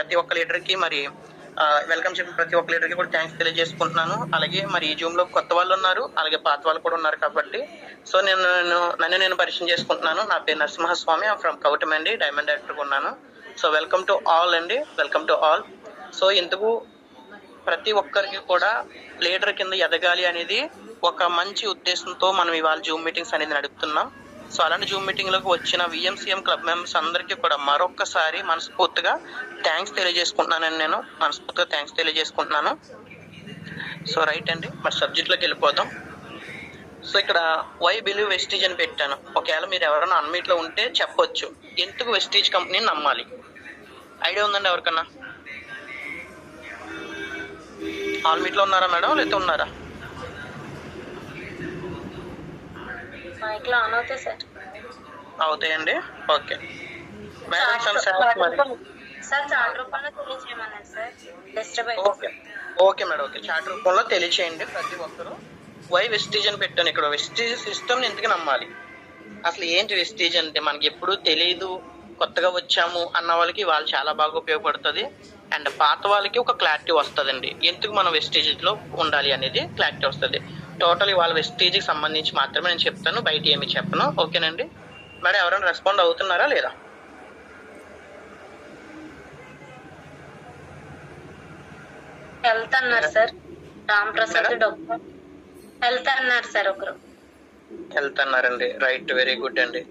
ప్రతి ఒక్క లీడర్కి మరి వెల్కమ్ చెప్పిన ప్రతి ఒక్క లీడర్కి కూడా థ్యాంక్స్ తెలియజేసుకుంటున్నాను. అలాగే మరి ఈ జూమ్లో కొత్త వాళ్ళు ఉన్నారు, అలాగే పాత వాళ్ళు కూడా ఉన్నారు కాబట్టి సో నన్ను పరిచయం చేసుకుంటున్నాను. నా పేరు నరసింహస్వామి, ఫ్రమ్ కౌటమండి, డైమండ్ డైరెక్టర్గా ఉన్నాను. సో వెల్కమ్ టు ఆల్ అండి, వెల్కమ్ టు ఆల్. సో ఇందుకు ప్రతి ఒక్కరికి కూడా లీడర్ కింద ఎదగాలి అనేది ఒక మంచి ఉద్దేశంతో మనం ఇవాళ జూమ్ మీటింగ్స్ అనేది నడుపుతున్నాం. సో అలాంటి జూమ్ మీటింగ్లోకి వచ్చిన విఎంసీఎం క్లబ్ మెంబర్స్ అందరికీ కూడా మరొక్కసారి మనస్ఫూర్తిగా థ్యాంక్స్ తెలియజేసుకుంటున్నానండి. నేను మనస్ఫూర్తిగా థ్యాంక్స్ తెలియజేసుకుంటున్నాను. సో రైట్ అండి, మరి సబ్జెక్ట్లోకి వెళ్ళిపోదాం. సో ఇక్కడ వై బిలీవ్ వెస్టీజ్ అని పెట్టాను. ఒకవేళ మీరు ఎవరైనా అన్మీట్లో ఉంటే చెప్పొచ్చు, ఎందుకు వెస్టీజ్ కంపెనీని నమ్మాలి. ఐడియా ఉందండి ఎవరికన్నా? ఆల్ మీట్లో ఉన్నారా మేడం, లేకపోతే ఉన్నారా? అవుతాయండి. Okay madam, okay madam, okay chat రూపంలో తెలియచేయండి ప్రతి ఒక్కరు. వై వెస్టీజ్ అని పెట్టాను. ఇక్కడ వెస్టీజ్ సిస్టమ్ ఎందుకు నమ్మాలి, అసలు ఏంటి వెస్టీజ్ అంటే మనకి ఎప్పుడు తెలియదు, కొత్తగా వచ్చాము అన్న వాళ్ళకి వాళ్ళు చాలా బాగా ఉపయోగపడుతుంది. అండ్ పాత వాళ్ళకి ఒక క్లారిటీ వస్తుందండి, ఎందుకు మనం వెస్టీజ్లో ఉండాలి అనేది క్లారిటీ వస్తుంది. టోటల్ వాళ్ళ వెస్టీజ్కి సంబంధించి మాత్రమే నేను చెప్తాను, బయట ఏమి చెప్పను. ఓకేనండి మేడం, ఎవరైనా రెస్పాండ్ అవుతున్నారా లేదా? హెల్త్ అన్నారు sir, Ram Prasad doctor health అన్నారు సార్. ఒకరు హెల్త్ అన్నారండి, రైట్, వెరీ గుడ్ అండి.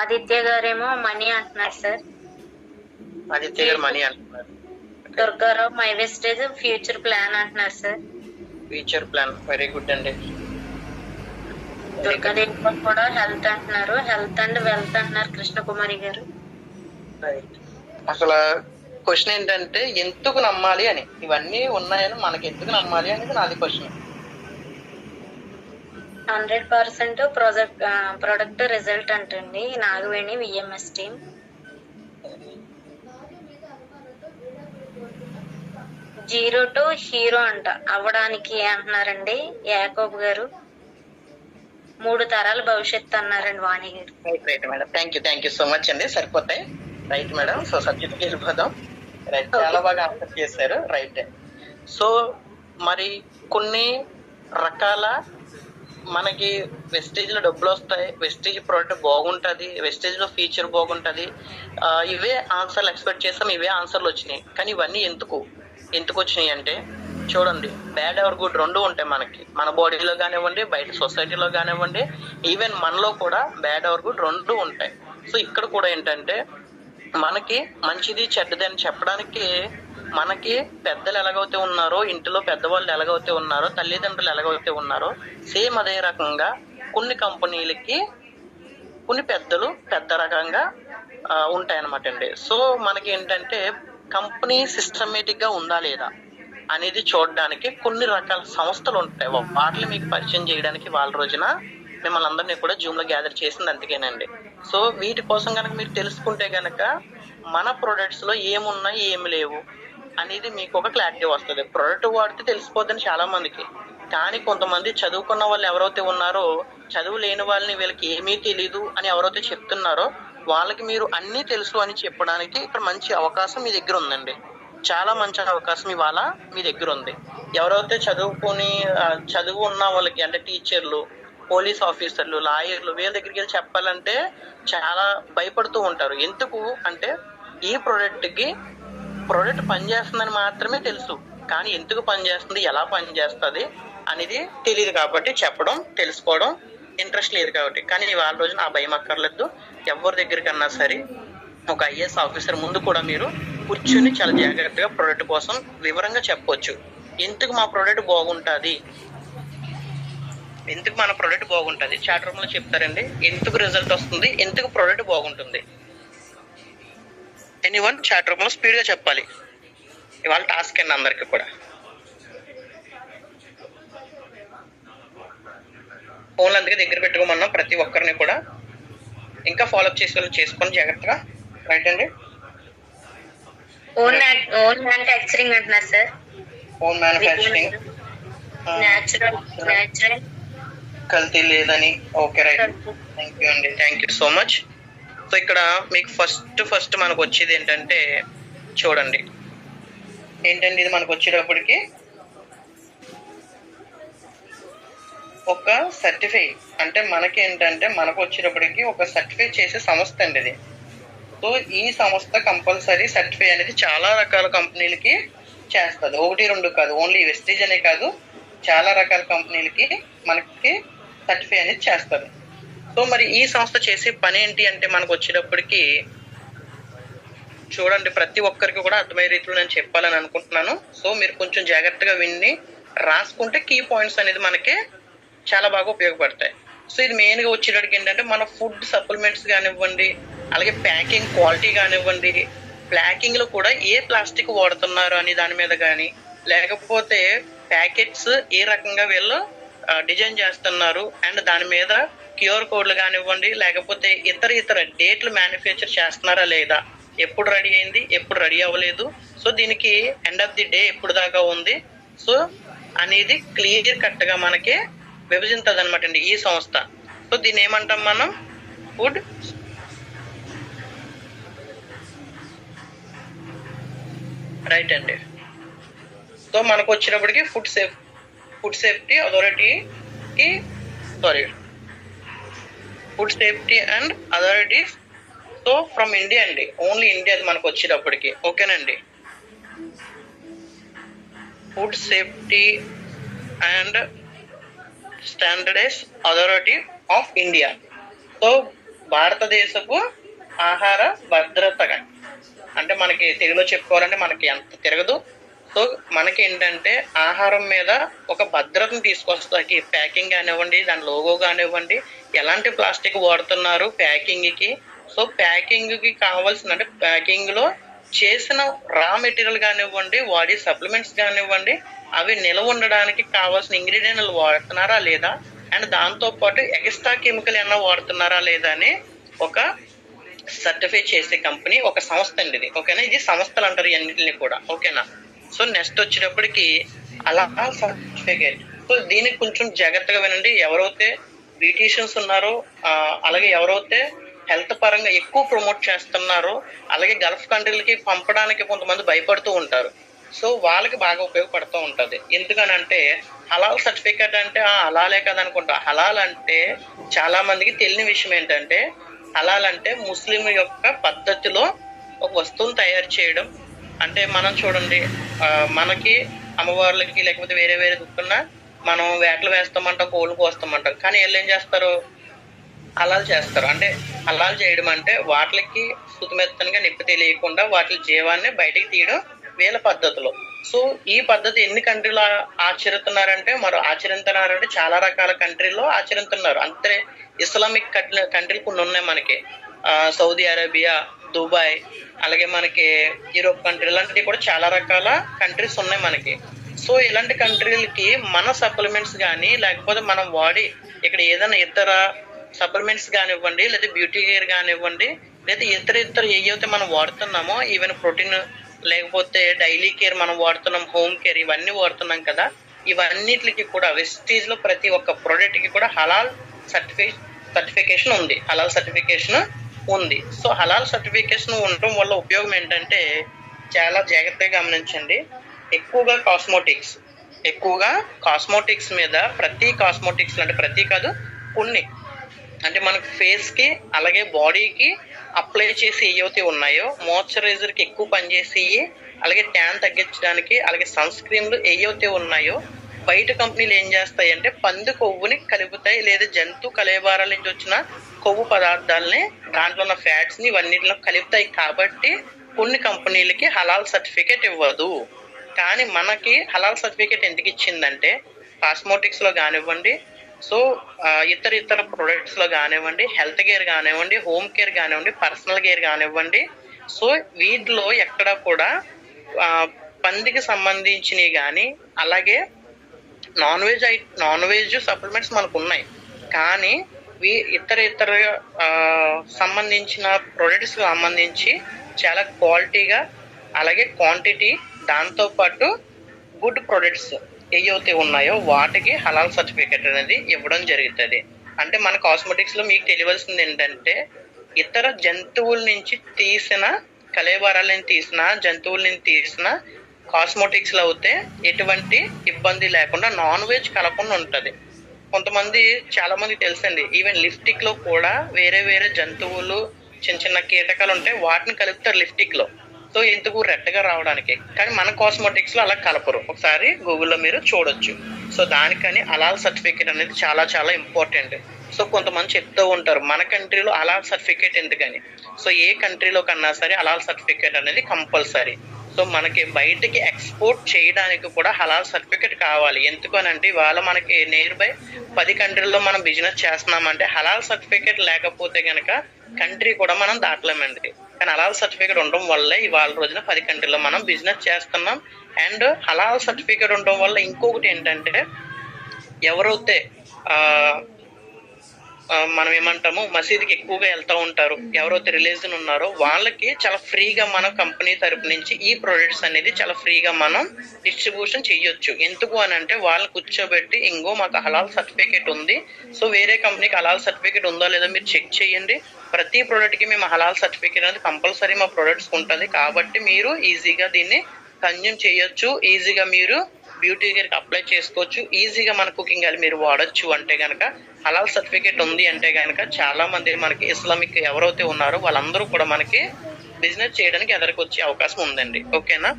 ఆదిత్య గారేమో మనీ అంటున్నారు సార్. ఆదిత్య గారు మనీ అంటున్నారు. Durgarao my Vestige future plan అంటున్నారు sir. Future plan, very good అండి. దుర్గాదేవి కూడా హెల్త్ అంటున్నారు, హెల్త్ అండ్ వెల్త్ అంటున్నారు కృష్ణకుమారి గారు. అసలు క్వశ్చన్ ఏంటంటే ఎందుకు నమ్మాలి అని, ఇవన్నీ ఉన్నాయని మనకి ఎందుకు నమ్మాలి అనేది నాది క్వశ్చన్. 100% ప్రొడక్ట్ రిజల్ట్ అంటండి Nagaveni VMS team. 0 to hero అంట అవ్వడానికి అంటున్నారండి యాకోబ్ గారు. 3 తరాల భవిష్యత్తు అన్నారండి వాణి గారు. Right madam, thank you so much అండి, సరిపోతాయి. రైట్ మేడం, సో సబ్జెక్ట్కి వెళ్ళిపోదాం. రైట్, చాలా బాగా ఆన్సర్ చేశారు. రైట్, సో మరి కొన్ని రకాల మనకి వెస్టేజ్ లో డబ్బులు వస్తాయి, వెస్టేజ్ ప్రోడక్ట్ బాగుంటుంది, వెస్టేజ్ లో ఫీచర్ బాగుంటుంది, ఇవే ఆన్సర్లు ఎక్స్పెక్ట్ చేస్తాం, ఇవే ఆన్సర్లు వచ్చినాయి. కానీ ఇవన్నీ ఎందుకు వచ్చినాయి అంటే చూడండి, బ్యాడ్ ఆర్ గుడ్ రెండు ఉంటాయి మనకి, మన బాడీలో కానివ్వండి, బయట సొసైటీలో కానివ్వండి, ఈవెన్ మనలో కూడా బ్యాడ్ ఆర్ గుడ్ రెండు ఉంటాయి. సో ఇక్కడ కూడా ఏంటంటే మనకి మంచిది చెడ్డది అని చెప్పడానికి మనకి పెద్దలు ఎలాగైతే ఉన్నారో, ఇంటిలో పెద్దవాళ్ళు ఎలాగైతే ఉన్నారో, తల్లిదండ్రులు ఎలాగైతే ఉన్నారో, సేమ్ అదే రకంగా కొన్ని కంపెనీలకి కొన్ని పెద్దలు పెద్ద రకంగా ఉంటాయన్నమాట అండి. సో మనకి ఏంటంటే కంపెనీ సిస్టమేటిక్ గా ఉందా లేదా అనేది చూడడానికి కొన్ని రకాల సంస్థలు ఉంటాయి, వాటిని మీకు పరిచయం చేయడానికి వాళ్ళ రోజున మిమ్మల్ని అందరినీ కూడా జూమ్ లో గ్యాదర్ చేసింది అందుకేనండి. సో వీటి కోసం కనుక మీరు తెలుసుకుంటే కనుక మన ప్రొడక్ట్స్ లో ఏమున్నాయి ఏమి లేవు అనేది మీకు ఒక క్లారిటీ వస్తుంది. ప్రొడక్ట్ వాడితే తెలిసిపోద్దని చాలా మందికి, కానీ కొంతమంది చదువుకున్న వాళ్ళు ఎవరైతే ఉన్నారో, చదువు లేని వాళ్ళని వీళ్ళకి ఏమీ తెలీదు అని ఎవరైతే చెప్తున్నారో వాళ్ళకి మీరు అన్నీ తెలుసు అని చెప్పడానికి ఇక్కడ మంచి అవకాశం మీ దగ్గర ఉందండి. చాలా మంచి అవకాశం ఇవాళ మీ దగ్గర ఉంది. ఎవరైతే చదువు ఉన్న వాళ్ళకి అంటే టీచర్లు, పోలీస్ ఆఫీసర్లు, లాయర్లు, వీళ్ళ దగ్గరికి వెళ్ళి చెప్పాలంటే చాలా భయపడుతూ ఉంటారు. ఎందుకు అంటే ఈ ప్రోడక్ట్ పనిచేస్తుందని మాత్రమే తెలుసు, కానీ ఎందుకు పనిచేస్తుంది, ఎలా పనిచేస్తుంది అనేది తెలియదు కాబట్టి చెప్పడం, తెలుసుకోవడం ఇంట్రెస్ట్ లేదు కాబట్టి. కానీ ఇవాళ రోజున ఆ భయం అక్కర్లేదు. ఎవరి దగ్గరికన్నా సరే ఒక ఐఏఎస్ ఆఫీసర్ ముందు కూడా మీరు కూర్చుని చాలా జాగ్రత్తగా ప్రోడక్ట్ కోసం వివరంగా చెప్పొచ్చు. ఎందుకు మా ప్రోడక్ట్ బాగుంటుంది, ఎందుకు మన ప్రోడక్ట్ బాగుంటుంది చాట్ రూమ్ లో చెప్తారండి. ఎందుకు రిజల్ట్ వస్తుంది, ఎందుకు ప్రోడక్ట్ బాగుంటుంది, ఎనీవన్ చాట్ రూమ్ లో స్పీడ్ గా చెప్పాలి. ఇవాళ టాస్క్ అండి అందరికి కూడా. ఫోన్లు అందుకే దగ్గర పెట్టుకోమన్నాం ప్రతి ఒక్కరిని కూడా. ఇంకా ఫాలోఅప్ చేసుకొని జాగ్రత్తగా. రైట్ అండి, ఓన్ మ్యానుఫ్యాక్చరింగ్ అంటున్నారు సార్. ఓన్ మ్యానుఫ్యాక్చరింగ్, న్యాచురల్ కల్తీ లేదని. ఓకే రైట్, థ్యాంక్ యూ అండి, thank you so much. So ఇక్కడ మీకు ఫస్ట్ మనకు వచ్చేది ఏంటంటే చూడండి ఏంటండి ఇది మనకు వచ్చేటప్పటికి ఒక సర్టిఫై, అంటే మనకి ఏంటంటే మనకు వచ్చేటప్పటికి ఒక సర్టిఫై చేసే సంస్థ అండి ఇది. సో ఈ సంస్థ కంపల్సరీ సర్టిఫై అనేది చాలా రకాల కంపెనీలకి చేస్తుంది, 1-2 కాదు, ఓన్లీ వెస్టీజ్ అనే కాదు, చాలా రకాల కంపెనీలకి మనకి సర్టిఫై అనేది చేస్తారు. సో మరి ఈ సంస్థ చేసే పని ఏంటి అంటే మనకు వచ్చేటప్పటికి చూడండి, ప్రతి ఒక్కరికి కూడా అర్థమయ్యే రీతిలో నేను చెప్పాలని అనుకుంటున్నాను. సో మీరు కొంచెం జాగ్రత్తగా విని రాసుకుంటే కీ పాయింట్స్ అనేది మనకి చాలా బాగా ఉపయోగపడతాయి. సో ఇది మెయిన్గా వచ్చేటప్పటికి ఏంటంటే మన ఫుడ్ సప్లిమెంట్స్ కానివ్వండి, అలాగే ప్యాకింగ్ క్వాలిటీ కానివ్వండి, ప్యాకింగ్లో కూడా ఏ ప్లాస్టిక్ వాడుతున్నారు అని దాని మీద కానీ, లేకపోతే ప్యాకెట్స్ ఏ రకంగా వీళ్ళు డిజైన్ చేస్తున్నారు అండ్ దాని మీద క్యూఆర్ కోడ్లు కానివ్వండి, లేకపోతే ఇతర డేట్లు మ్యానుఫ్యాక్చర్ చేస్తున్నారా లేదా, ఎప్పుడు రెడీ అయింది, ఎప్పుడు రెడీ అవ్వలేదు, సో దీనికి ఎండ్ ఆఫ్ ది డే ఎప్పుడు దాకా ఉంది, సో అనేది క్లియర్ కట్గా మనకి విభజించదు అనమాట అండి ఈ సంస్థ. సో దీన్ని ఏమంటాం మనం, ఫుడ్ రైట్ అండి. సో మనకు వచ్చినప్పటికి ఫుడ్ సేఫ్టీ అథారిటీకి food safety and authorities, so from India అండి, ఓన్లీ ఇండియా మనకు వచ్చేటప్పటికి. ఓకేనండి, food safety and standardize authority of India. So భారతదేశపు ఆహార భద్రతగా, అంటే మనకి తెలుగులో చెప్పుకోవాలంటే మనకి ఎంత తిరగదు. సో మనకి ఏంటంటే ఆహారం మీద ఒక భద్రతను తీసుకొస్తాకి, ప్యాకింగ్ కానివ్వండి, దాని లోగో కానివ్వండి, ఎలాంటి ప్లాస్టిక్ వాడుతున్నారు ప్యాకింగ్కి, సో ప్యాకింగ్కి కావాల్సిన, అంటే ప్యాకింగ్లో చేసిన రా మెటీరియల్ కానివ్వండి, వాడి సప్లిమెంట్స్ కానివ్వండి, అవి నిల్వ ఉండడానికి కావాల్సిన ఇంగ్రీడియంట్లు వాడుతున్నారా లేదా, అండ్ దాంతోపాటు ఎక్స్ట్రా కెమికల్ ఏమన్నా వాడుతున్నారా లేదా అని ఒక సర్టిఫై చేసే కంపెనీ, ఒక సంస్థ అండి ఇది. ఓకేనా, ఇది సంస్థలు అంటారు అన్నింటినీ కూడా. ఓకేనా, సో నెక్స్ట్ వచ్చేటప్పటికి అలా సర్టిఫికేట్. సో దీనికి కొంచెం జాగ్రత్తగా వినండి. ఎవరైతే బ్యూటీషియన్స్ ఉన్నారో, అలాగే ఎవరైతే హెల్త్ పరంగా ఎక్కువ ప్రమోట్ చేస్తున్నారో, అలాగే గల్ఫ్ కంట్రీలకి పంపడానికి కొంతమంది భయపడుతూ ఉంటారు. సో వాళ్ళకి బాగా ఉపయోగపడుతూ ఉంటుంది. ఎందుకనంటే హలాల్ సర్టిఫికేట్ అంటే హలాలే కదా అనుకుంటా. హలాల్ అంటే చాలా మందికి తెలియని విషయం ఏంటంటే, హలాల్ అంటే ముస్లిం యొక్క పద్ధతిలో ఒక వస్తువును తయారు చేయడం. అంటే మనం చూడండి, మనకి అమ్మవార్లకి లేకపోతే వేరే వేరే దుక్కున్నా మనం వేటలు వేస్తామంటాం, కోళ్ళు కోస్తామంటాం, కానీ వీళ్ళు ఏం చేస్తారు, హలాల్ చేస్తారు. అంటే హలాల్ చేయడం అంటే వాటికి సుతిమెత్తనగా నిప్పు తెలియకుండా వాటి జీవాన్ని బయటికి తీయడం వీళ్ళ పద్ధతిలో. సో ఈ పద్ధతి ఎన్ని కంట్రీలో ఆచరిస్తున్నారంటే, ఆచరిస్తున్నారంటే చాలా రకాల కంట్రీల్లో ఆచరిస్తున్నారు. అంతే ఇస్లామిక్ కంట్రీలు కొన్ని ఉన్నాయి మనకి, సౌదీ అరేబియా, దుబాయ్, అలాగే మనకి యూరోప్ కంట్రీ, ఇలాంటివి కూడా చాలా రకాల కంట్రీస్ ఉన్నాయి మనకి. సో ఇలాంటి కంట్రీలకి మన సప్లిమెంట్స్ కానీ, లేకపోతే మనం వాడి ఇక్కడ ఏదైనా ఇతర సప్లిమెంట్స్ కానివ్వండి, లేదా బ్యూటీ కేర్ కానివ్వండి, లేదా ఇతర ఏవైతే మనం వాడుతున్నామో, ఈవెన్ ప్రోటీన్ లేకపోతే డైలీ కేర్ మనం వాడుతున్నాం, హోమ్ కేర్ ఇవన్నీ వాడుతున్నాం కదా, ఇవన్నిటికి కూడా వెస్టీజ్ లో ప్రతి ఒక్క ప్రోడక్ట్ కి కూడా హలాల్ సర్టిఫికేషన్ ఉంది. హలాల్ సర్టిఫికేషన్ ఉంది. సో హలాల్ సర్టిఫికేషన్ ఉండటం వల్ల ఉపయోగం ఏంటంటే, చాలా జాగ్రత్తగా గమనించండి. ఎక్కువగా కాస్మోటిక్స్ మీద, ప్రతి కాస్మోటిక్స్ అంటే ప్రతి కాదు కొన్ని, అంటే మనకు ఫేస్ కి అలాగే బాడీకి అప్లై చేసి ఏవైతే ఉన్నాయో, మాయిశ్చరైజర్ కి ఎక్కువ పనిచేసి, అలాగే ట్యాన్ తగ్గించడానికి, అలాగే సన్ స్క్రీన్లు ఏవైతే ఉన్నాయో, బయట కంపెనీలు ఏం చేస్తాయి అంటే పంది కొవ్వుని కలుపుతాయి, లేదా జంతు కలేబారాల నుంచి వచ్చిన కొవ్వు పదార్థాలని, దాంట్లో ఉన్న ఫ్యాట్స్ ని ఇవన్నిటిలో కలుపుతాయి. కాబట్టి కొన్ని కంపెనీలకి హలాల్ సర్టిఫికేట్ ఇవ్వదు. కానీ మనకి హలాల్ సర్టిఫికేట్ ఎందుకు ఇచ్చిందంటే, కాస్మోటిక్స్ లో కానివ్వండి, సో ఇతర ప్రొడక్ట్స్ లో కానివ్వండి, హెల్త్ కేర్ కానివ్వండి, హోమ్ కేర్ కానివ్వండి, పర్సనల్ కేర్ కానివ్వండి, సో వీటిలో ఎక్కడ కూడా పందికి సంబంధించినవి కానీ, అలాగే నాన్ వెజ్ సప్లిమెంట్స్ మనకు ఉన్నాయి. కానీ ఇతర సంబంధించిన ప్రొడక్ట్స్ సంబంధించి చాలా క్వాలిటీగా, అలాగే క్వాంటిటీ, దాంతోపాటు గుడ్ ప్రొడక్ట్స్ ఏవైతే ఉన్నాయో వాటికి హలాల్ సర్టిఫికేట్ అనేది ఇవ్వడం జరుగుతుంది. అంటే మన కాస్మెటిక్స్ లో మీకు తెలియవలసింది ఏంటంటే, ఇతర జంతువుల నుంచి తీసిన కళేబరాలను తీసినా, జంతువులని తీసినా, కాస్మోటిక్స్ లో అయితే ఎటువంటి ఇబ్బంది లేకుండా నాన్ వెజ్ కలపకుండా ఉంటది. కొంతమంది చాలా మంది తెలుసండి, ఈవెన్ లిప్స్టిక్ లో కూడా వేరే వేరే జంతువులు, చిన్న చిన్న కీటకాలు ఉంటాయి, వాటిని కలుపుతారు లిప్స్టిక్ లో. సో ఎందుకు రెడ్గా రావడానికి. కానీ మన కాస్మోటిక్స్ లో అలా కలపరు. ఒకసారి గూగుల్లో మీరు చూడొచ్చు. సో దానికని హలాల్ సర్టిఫికేట్ అనేది చాలా చాలా ఇంపార్టెంట్. సో కొంతమంది చెప్తూ ఉంటారు మన కంట్రీలో హలాల్ సర్టిఫికేట్ ఎందుకని. సో ఏ కంట్రీలో కన్నా సరే హలాల్ సర్టిఫికేట్ అనేది కంపల్సరీ. సో మనకి బయటికి ఎక్స్పోర్ట్ చేయడానికి కూడా హలాల్ సర్టిఫికేట్ కావాలి. ఎందుకనంటే ఇవాళ మనకి నియర్ బై 10 కంట్రీల్లో మనం బిజినెస్ చేస్తున్నామంటే హలాల్ సర్టిఫికేట్ లేకపోతే కనుక కంట్రీ కూడా మనం దాటలేమండి. కానీ హలాల్ సర్టిఫికేట్ ఉండడం వల్లే ఇవాళ రోజున 10 కంట్రీల్లో మనం బిజినెస్ చేస్తున్నాం. అండ్ హలాల్ సర్టిఫికేట్ ఉండడం వల్ల ఇంకొకటి ఏంటంటే, ఎవరైతే మనం ఏమంటాము మసీదుకి ఎక్కువగా వెళ్తూ ఉంటారు, ఎవరైతే రిలీజన్ ఉన్నారో వాళ్ళకి చాలా ఫ్రీగా మన కంపెనీ తరపు నుంచి ఈ ప్రొడక్ట్స్ అనేది చాలా ఫ్రీగా మనం డిస్ట్రిబ్యూషన్ చేయొచ్చు. ఎందుకు అని అంటే వాళ్ళని కూర్చోబెట్టి ఇంకో మాకు హలాల్ సర్టిఫికేట్ ఉంది, సో వేరే కంపెనీకి హలాల్ సర్టిఫికేట్ ఉందో లేదో మీరు చెక్ చేయండి, ప్రతి ప్రోడక్ట్ కి మేము హలాల్ సర్టిఫికేట్ అనేది కంపల్సరీ మా ప్రొడక్ట్స్ ఉంటుంది, కాబట్టి మీరు ఈజీగా దీన్ని కన్జ్యూమ్ చేయొచ్చు, ఈజీగా మీరు బ్యూటీ కేర్కి అప్లై చేసుకోవచ్చు, ఈజీగా మన కుకింగ్ ఆయిల్ మీరు వాడచ్చు అంటే కనుక హలాల్ సర్టిఫికేట్ ఉంది అంటే కనుక చాలా మంది మనకి ఇస్లామిక్ ఎవరైతే ఉన్నారో వాళ్ళందరూ కూడా మనకి బిజినెస్ చేయడానికి ఎదరికి వచ్చే అవకాశం ఉందండి. ఓకేనా.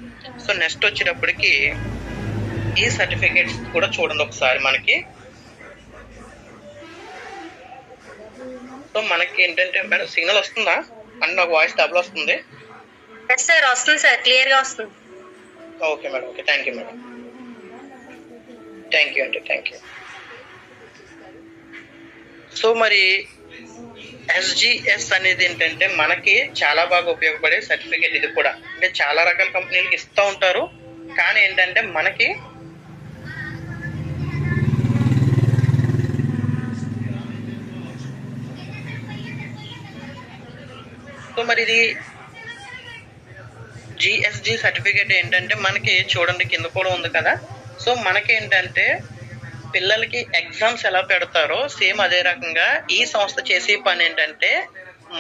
సో నెక్స్ట్ వచ్చేటప్పటికి ఈ సర్టిఫికేట్స్ కూడా చూడండి ఒకసారి మనకి. సో మనకి ఏంటంటే మేడం సిగ్నల్ వస్తుందా అంటే నాకు వాయిస్ డబుల్ వస్తుంది. సార్ వస్తుంది సార్, క్లియర్ గా వస్తుంది. Okay madam, okay, thank you madam, thank you అండి, థ్యాంక్ యూ. సో మరి SGS అనేది ఏంటంటే మనకి చాలా బాగా ఉపయోగపడే సర్టిఫికేట్. ఇది కూడా అంటే చాలా రకాల కంపెనీలకు ఇస్తూ ఉంటారు, కానీ ఏంటంటే మనకి సో మరి ఇది GSG సర్టిఫికేట్ ఏంటంటే మనకి చూడండి కింద కూడా ఉంది కదా. సో మనకి ఏంటంటే పిల్లలకి ఎగ్జామ్స్ ఎలా పెడతారో సేమ్ అదే రకంగా ఈ సంస్థ చేసే పని ఏంటంటే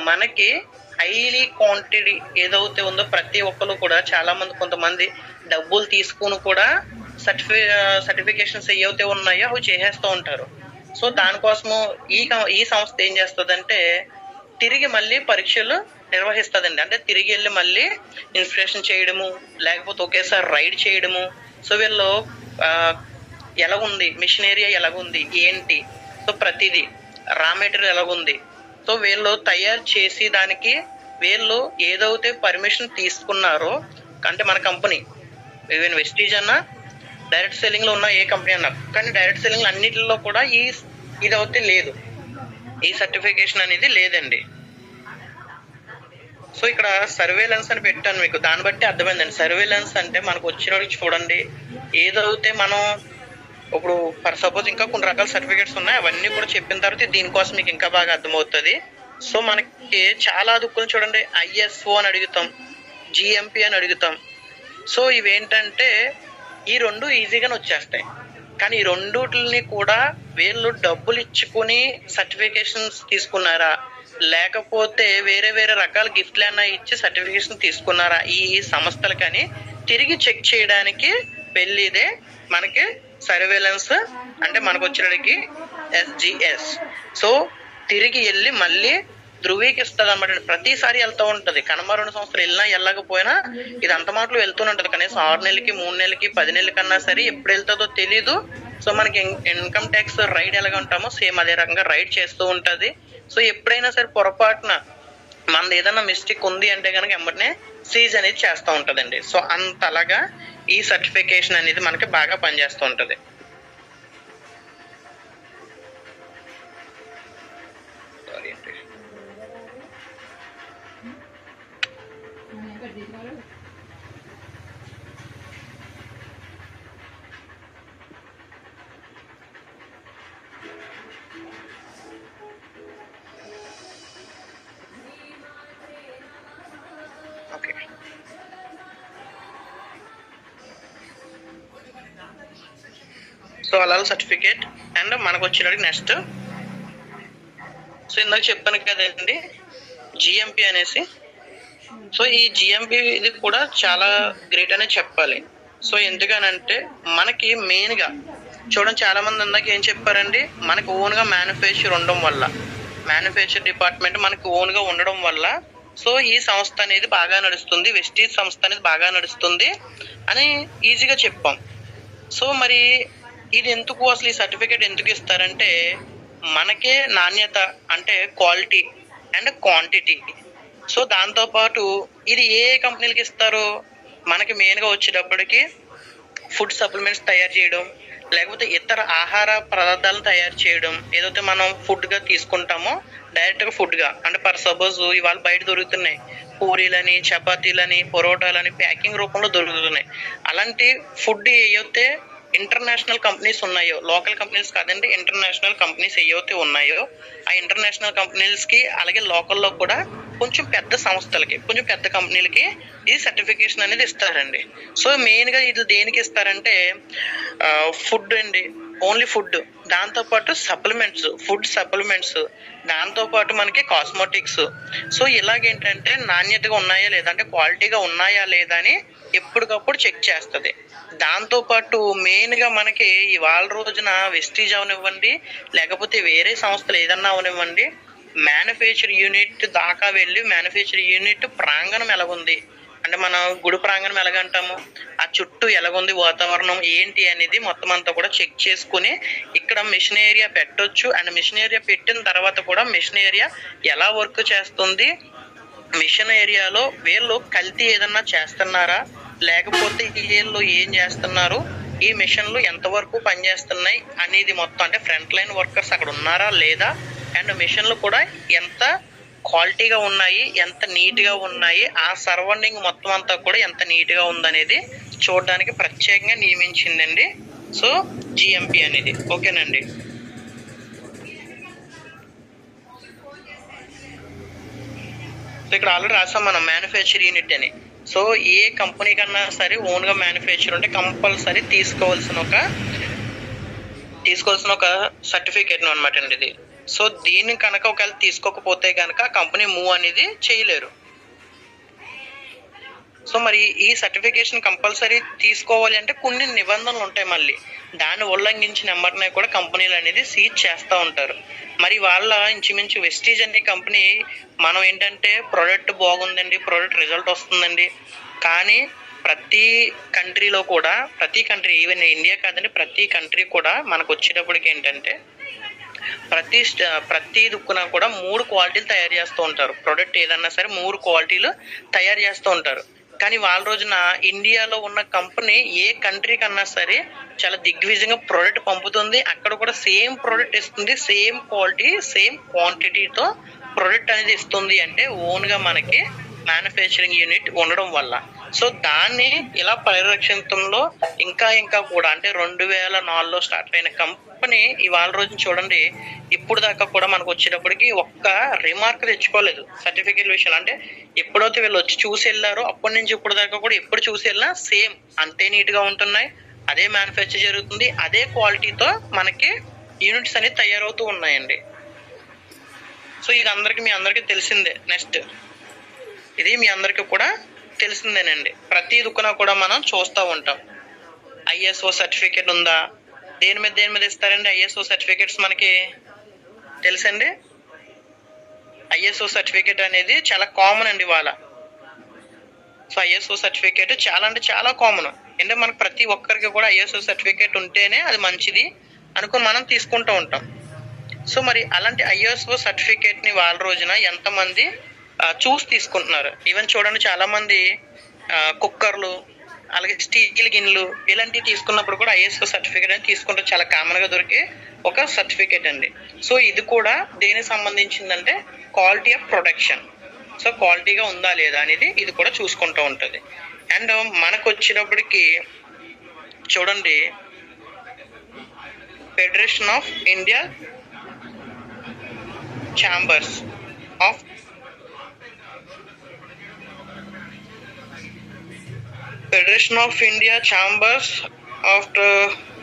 మనకి హైలీ క్వాంటిటీ ఏదైతే ఉందో ప్రతి ఒక్కరు కూడా చాలా మంది కొంతమంది డబ్బులు తీసుకుని కూడా సర్టిఫికేషన్స్ ఏవైతే ఉన్నాయో అవి చేసేస్తూ ఉంటారు. సో దానికోసము ఈ సంస్థ ఏం చేస్తుందంటే తిరిగి మళ్ళీ పరీక్షలు నిర్వహిస్తుందండి. అంటే తిరిగి వెళ్ళి మళ్ళీ ఇన్స్పిరేషన్ చేయడము, లేకపోతే ఒకేసారి రైడ్ చేయడము. సో వీళ్ళు ఎలాగుంది, మిషన్ ఏరియా ఎలాగుంది, ఏంటి, సో ప్రతిదీ రా మెటీరియల్ ఎలాగుంది, సో వీళ్ళు తయారు చేసి దానికి వీళ్ళు ఏదైతే పర్మిషన్ తీసుకున్నారో, అంటే మన కంపెనీ ఈవెన్ వెస్టీజ్ అన్నా డైరెక్ట్ సెల్లింగ్ లో ఉన్న ఏ కంపెనీ అన్నా, కానీ డైరెక్ట్ సెల్లింగ్ అన్నిటిలో కూడా ఇదైతే లేదు, ఈ సర్టిఫికేషన్ అనేది లేదండి. సో ఇక్కడ సర్వేలెన్స్ అని పెట్టాను మీకు, దాన్ని బట్టి అర్థమైందండి. సర్వేలెన్స్ అంటే మనకు వచ్చిన వాళ్ళకి చూడండి ఏదైతే మనం ఇప్పుడు ఫర్ సపోజ్ ఇంకా కొన్ని రకాల సర్టిఫికేట్స్ ఉన్నాయి, అవన్నీ కూడా చెప్పిన తర్వాత దీనికోసం మీకు ఇంకా బాగా అర్థమవుతుంది. సో మనకి చాలా దుక్కులు చూడండి, ISO అని అడుగుతాం, GMP అని అడుగుతాం. సో ఇవేంటంటే ఈ రెండు ఈజీగానే వచ్చేస్తాయి, కానీ ఈ రెండుని కూడా వీళ్ళు డబ్బులు ఇచ్చుకుని సర్టిఫికేషన్స్ తీసుకున్నారా, లేకపోతే వేరే వేరే రకాల గిఫ్ట్లు అన్నా ఇచ్చి సర్టిఫికేషన్ తీసుకున్నారా ఈ సంస్థలకని తిరిగి చెక్ చేయడానికి వెళ్ళిదే మనకి సర్వేలెన్స్ అంటే మనకు వచ్చేటికి SGS. సో తిరిగి వెళ్ళి మళ్ళీ ధృవీకరిస్తుంది అనమాట. ప్రతిసారి వెళ్తూ ఉంటది, కనమ 2 సంవత్సరాలు వెళ్ళినా వెళ్ళకపోయినా ఇది అంత మాటలు వెళ్తూనే ఉంటది. కనీసం 6 నెలలకి 3 నెలలకి 10 నెలల కన్నా సరే ఎప్పుడు వెళ్తుందో తెలీదు. సో మనకి ఇన్కమ్ ట్యాక్స్ రైడ్ ఎలాగ ఉంటామో సేమ్ అదే రకంగా రైడ్ చేస్తూ ఉంటది. సో ఎప్పుడైనా సరే పొరపాటున మనది ఏదైనా మిస్టేక్ ఉంది అంటే కనుక వెంటనే సీజ్ అనేది చేస్తూ ఉంటదండి. సో అంతలాగా ఈ సర్టిఫికేషన్ అనేది మనకి బాగా పనిచేస్తూ ఉంటది. ఓకే, సో అలా సర్టిఫికేట్ అండ్ మనకు వచ్చేటికి నెక్స్ట్. సో ఇందాక చెప్పాను కదండి GMP అనేసి, సో ఈ జిఎంపి ఇది కూడా చాలా గ్రేట్ అనే చెప్పాలి. సో ఎందుకనంటే మనకి మెయిన్ గా చూడండి, చాలా మంది ఇందాక ఏం చెప్పారండి, మనకి ఓన్ గా మ్యానుఫ్యాక్చర్ ఉండడం వల్ల, మ్యానుఫ్యాక్చర్ డిపార్ట్మెంట్ మనకి ఓన్ గా ఉండడం వల్ల సో ఈ సంస్థ అనేది బాగా నడుస్తుంది, వెస్టీజ్ సంస్థ అనేది బాగా నడుస్తుంది అని ఈజీగా చెప్పాం. సో మరి ఇది ఎందుకు, అసలు ఈ సర్టిఫికేట్ ఎందుకు ఇస్తారంటే మనకే నాణ్యత అంటే క్వాలిటీ అండ్ క్వాంటిటీ. సో దాంతో పాటు ఇది ఏ కంపెనీలకి ఇస్తారు, మనకి మెయిన్గా వచ్చేటప్పటికి ఫుడ్ సప్లిమెంట్స్ తయారు చేయడం, లేకపోతే ఇతర ఆహార పదార్థాలను తయారు చేయడం, ఏదైతే మనం ఫుడ్గా తీసుకుంటామో డైరెక్ట్గా ఫుడ్గా అంటే పర్ సపోజ్ ఇవాళ బయట దొరుకుతున్నాయి పూరీలని, చపాతీలని, పొరోటాలని ప్యాకింగ్ రూపంలో దొరుకుతున్నాయి. అలాంటి ఫుడ్ ఏవైతే ఇంటర్నేషనల్ కంపెనీస్ ఉన్నాయో, లోకల్ కంపెనీస్ కాదండి, ఇంటర్నేషనల్ కంపెనీస్ ఏవైతే ఉన్నాయో ఆ ఇంటర్నేషనల్ కంపెనీస్కి అలాగే లోకల్లో కూడా కొంచెం పెద్ద సంస్థలకి, కొంచెం పెద్ద కంపెనీలకి ఈ సర్టిఫికేషన్ అనేది ఇస్తారండి. సో మెయిన్గా ఇది దేనికి ఇస్తారంటే ఫుడ్ అండి, ఓన్లీ ఫుడ్, దాంతోపాటు సప్లిమెంట్స్, ఫుడ్ సప్లిమెంట్స్, దాంతోపాటు మనకి కాస్మెటిక్స్. సో ఇలాగేంటంటే నాణ్యతగా ఉన్నాయా లేదా అంటే క్వాలిటీగా ఉన్నాయా లేదా అని ఎప్పటికప్పుడు చెక్ చేస్తుంది. దాంతోపాటు మెయిన్గా మనకి ఇవాళ రోజున వెస్టీజ్ అవనివ్వండి, లేకపోతే వేరే సంస్థలు ఏదన్నా అవనివ్వండి, మ్యానుఫ్యాక్చర్ యూనిట్ దాకా వెళ్ళి మ్యానుఫ్యాక్చర్ యూనిట్ ప్రాంగణం ఎలాగుంది అంటే మన గుడి ప్రాంగణం ఎలాగంటాము, ఆ చుట్టూ ఎలాగుంది వాతావరణం ఏంటి అనేది మొత్తం అంతా కూడా చెక్ చేసుకుని ఇక్కడ మిషన్ ఏరియా పెట్టొచ్చు. అండ్ మిషన్ ఏరియా పెట్టిన తర్వాత కూడా మిషన్ ఏరియా ఎలా వర్క్ చేస్తుంది, మిషన్ ఏరియాలో వీళ్ళు కల్తీ ఏదన్నా చేస్తున్నారా, లేకపోతే వీళ్ళు ఏం చేస్తున్నారు, ఈ మిషన్లు ఎంతవరకు పనిచేస్తున్నాయి అనేది మొత్తం అంటే ఫ్రంట్ లైన్ వర్కర్స్ అక్కడ ఉన్నారా లేదా, అండ్ మిషన్లు కూడా ఎంత క్వాలిటీగా ఉన్నాయి, ఎంత నీట్గా ఉన్నాయి, ఆ సరౌండింగ్ మొత్తం అంతా కూడా ఎంత నీట్గా ఉందనేది చూడడానికి ప్రత్యేకంగా నియమించిందండి సో జిఎంపి అనేది. ఓకేనండి. సో ఇక్కడ ఆల్రెడీ రాసాం మనం మ్యానుఫ్యాక్చర్ యూనిట్ అని. సో ఏ కంపెనీ కన్నా సరే ఓన్గా మ్యానుఫ్యాక్చర్ ఉంటే కంపల్సరీ తీసుకోవాల్సిన ఒక సర్టిఫికేట్ అనమాట అండి ఇది. సో దీన్ని కనుక ఒకవేళ తీసుకోకపోతే కనుక కంపెనీ మూవ్ అనేది చేయలేరు. సో మరి ఈ సర్టిఫికేషన్ కంపల్సరీ తీసుకోవాలి అంటే కొన్ని నిబంధనలు ఉంటాయి, మళ్ళీ దాన్ని ఉల్లంఘించిన నెంబర్ని కూడా కంపెనీలు అనేది సీజ్ చేస్తూ ఉంటారు. మరి వాళ్ళ ఇంచుమించు వెస్టీజ్ అనే కంపెనీ మనం ఏంటంటే ప్రోడక్ట్ బాగుందండి, ప్రోడక్ట్ రిజల్ట్ వస్తుందండి, కానీ ప్రతి కంట్రీలో కూడా, ప్రతి కంట్రీ ఈవెన్ ఇండియా కాదండి, ప్రతి కంట్రీ కూడా మనకు వచ్చేటప్పటికి ఏంటంటే ప్రతి దుక్కున కూడా 3 క్వాలిటీలు తయారు చేస్తూ ఉంటారు. ప్రోడక్ట్ ఏదన్నా సరే 3 క్వాలిటీలు తయారు చేస్తూ ఉంటారు. కానీ వాళ్ళ రోజున ఇండియాలో ఉన్న కంపెనీ ఏ కంట్రీ కన్నా సరే చాలా దిగ్విజయంగా ప్రోడక్ట్ పంపుతుంది, అక్కడ కూడా సేమ్ ప్రోడక్ట్ ఇస్తుంది, సేమ్ క్వాలిటీ సేమ్ క్వాంటిటీతో ప్రోడక్ట్ అనేది ఇస్తుంది అంటే ఓన్గా మనకి మ్యానుఫ్యాక్చరింగ్ యూనిట్ ఉండడం వల్ల. సో దాన్ని ఇలా పరిరక్షించడంలో ఇంకా కూడా అంటే 2004లో స్టార్ట్ అయిన కంపెనీ ఇవాళ రోజున చూడండి ఇప్పుడు దాకా కూడా మనకు వచ్చేటప్పటికి ఒక్క రిమార్క్ తెచ్చుకోలేదు సర్టిఫికేట్ విషయాలు. అంటే ఎప్పుడైతే వీళ్ళు వచ్చి చూసి వెళ్ళారో అప్పటి నుంచి ఇప్పుడు దాకా కూడా ఎప్పుడు చూసి వెళ్ళినా సేమ్ అంతే నీట్గా ఉంటున్నాయి, అదే మ్యానుఫ్యాక్చర్ జరుగుతుంది, అదే క్వాలిటీతో మనకి యూనిట్స్ అనేది తయారవుతూ ఉన్నాయండి. సో ఇది మీ అందరికీ తెలిసిందే. నెక్స్ట్ ఇది మీ అందరికీ కూడా తెలిసిందేనండి. ప్రతి దుక్కున కూడా మనం చూస్తూ ఉంటాం ఐఎస్ఓ సర్టిఫికేట్ ఉందా, దేని మీద ఇస్తారండి ఐఎస్ఓ సర్టిఫికేట్స్ మనకి తెలుసండి. ఐఎస్ఓ సర్టిఫికేట్ అనేది చాలా కామన్ అండి ఇవాళ. సో ఐఎస్ఓ సర్టిఫికేట్ చాలా అంటే చాలా కామన్. అంటే మనకు ప్రతి ఒక్కరికి కూడా ఐఎస్ఓ సర్టిఫికేట్ ఉంటేనే అది మంచిది అనుకుని మనం తీసుకుంటూ ఉంటాం. సో మరి అలాంటి ఐఎస్ఓ సర్టిఫికేట్ని వాళ్ళ రోజున ఎంతమంది చూసి తీసుకుంటున్నారు. ఈవెన్ చూడండి చాలా మంది కుక్కర్లు అలాగే స్టీల్ గిన్నెలు ఇలాంటివి తీసుకున్నప్పుడు కూడా ఐఎస్ఓ సర్టిఫికేట్ అని తీసుకుంటే చాలా కామన్గా దొరికే ఒక సర్టిఫికేట్ అండి. సో ఇది కూడా దేనికి సంబంధించిందంటే క్వాలిటీ ఆఫ్ ప్రొడక్షన్. సో క్వాలిటీగా ఉందా లేదా అనేది ఇది కూడా చూసుకుంటూ ఉంటుంది. అండ్ మనకు వచ్చేటప్పటికి చూడండి federation of India chambers of Federation of India Chambers of the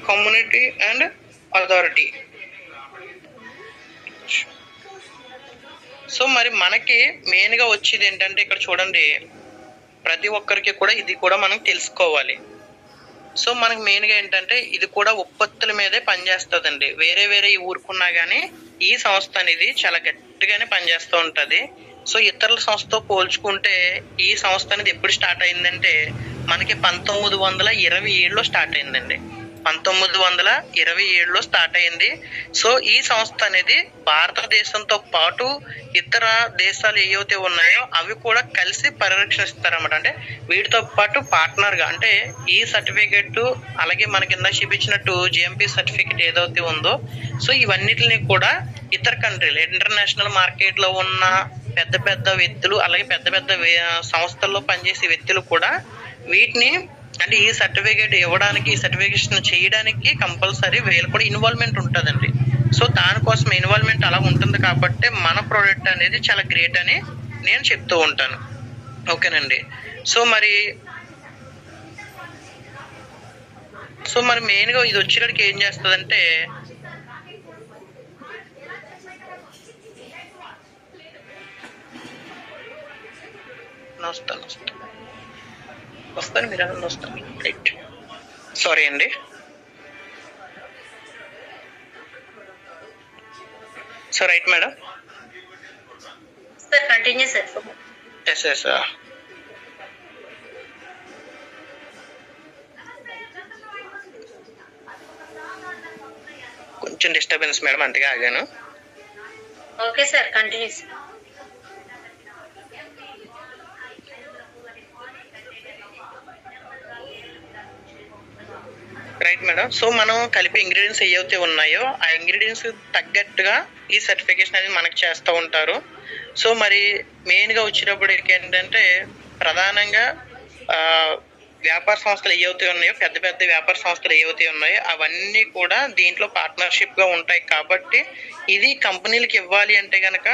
Community and Authority. So మరి మనకి మెయిన్గా వచ్చేది ఏంటంటే ఇక్కడ చూడండి ప్రతి ఒక్కరికి కూడా ఇది కూడా మనం తెలుసుకోవాలి. సో మనకు మెయిన్గా ఏంటంటే ఇది కూడా ఉత్పత్తుల మీదే పనిచేస్తుందండి. వేరే వేరే ఊరుకున్నా కానీ ఈ సంస్థ అనేది చాలా గట్టిగానే పనిచేస్తూ ఉంటుంది. సో ఇతరుల సంస్థతో పోల్చుకుంటే ఈ సంస్థ అనేది ఎప్పుడు స్టార్ట్ అయిందంటే మనకి 1927లో స్టార్ట్ అయిందండి. 1927లో స్టార్ట్ అయింది. సో ఈ సంస్థ అనేది భారతదేశంతో పాటు ఇతర దేశాలు ఏవైతే ఉన్నాయో అవి కూడా కలిసి పరిరక్షిస్తారన్నమాట. అంటే వీటితో పాటు పార్ట్నర్గా, అంటే ఈ సర్టిఫికెట్ అలాగే మనకి ఇందాక చూపించినట్టు జిఎంపి సర్టిఫికెట్ ఏదైతే ఉందో, సో ఇవన్నిటిని కూడా ఇతర కంట్రీలు, ఇంటర్నేషనల్ మార్కెట్లో ఉన్న పెద్ద పెద్ద వ్యక్తులు అలాగే పెద్ద పెద్ద సంస్థల్లో పనిచేసే వ్యక్తులు కూడా వీటిని, అంటే ఈ సర్టిఫికేట్ ఇవ్వడానికి, ఈ సర్టిఫికేషన్ చేయడానికి కంపల్సరీ వీళ్ళు కూడా ఇన్వాల్వ్మెంట్ ఉంటుందండి. సో దానికోసం ఇన్వాల్వ్మెంట్ అలా ఉంటుంది కాబట్టి మన ప్రోడక్ట్ అనేది చాలా గ్రేట్ అని నేను చెప్తూ ఉంటాను. ఓకేనండి. సో మరి మెయిన్గా ఇది వచ్చేటికి ఏం చేస్తుందంటే వస్తాను మీరు అన్న వస్తాను. రైట్, సారీ అండి. So right madam. Sir continue sir. Yes కొంచెం డిస్టర్బెన్స్ మేడం, అంతగా ఆగాను. Okay sir, continue sir. Right madam. So మనం కలిపే ఇంగ్రీడియంట్స్ ఏవైతే ఉన్నాయో ఆ ఇంగ్రీడియంట్స్ తగ్గట్టుగా ఈ సర్టిఫికేషన్ అనేది మనకు చేస్తూ ఉంటారు. సో మరి మెయిన్గా వచ్చేటప్పటికి ఏంటంటే ప్రధానంగా వ్యాపార సంస్థలు ఏవైతే ఉన్నాయో, పెద్ద పెద్ద వ్యాపార సంస్థలు ఏవైతే ఉన్నాయో అవన్నీ కూడా దీంట్లో పార్ట్నర్షిప్గా ఉంటాయి. కాబట్టి ఇది కంపెనీలకు ఇవ్వాలి అంటే కనుక,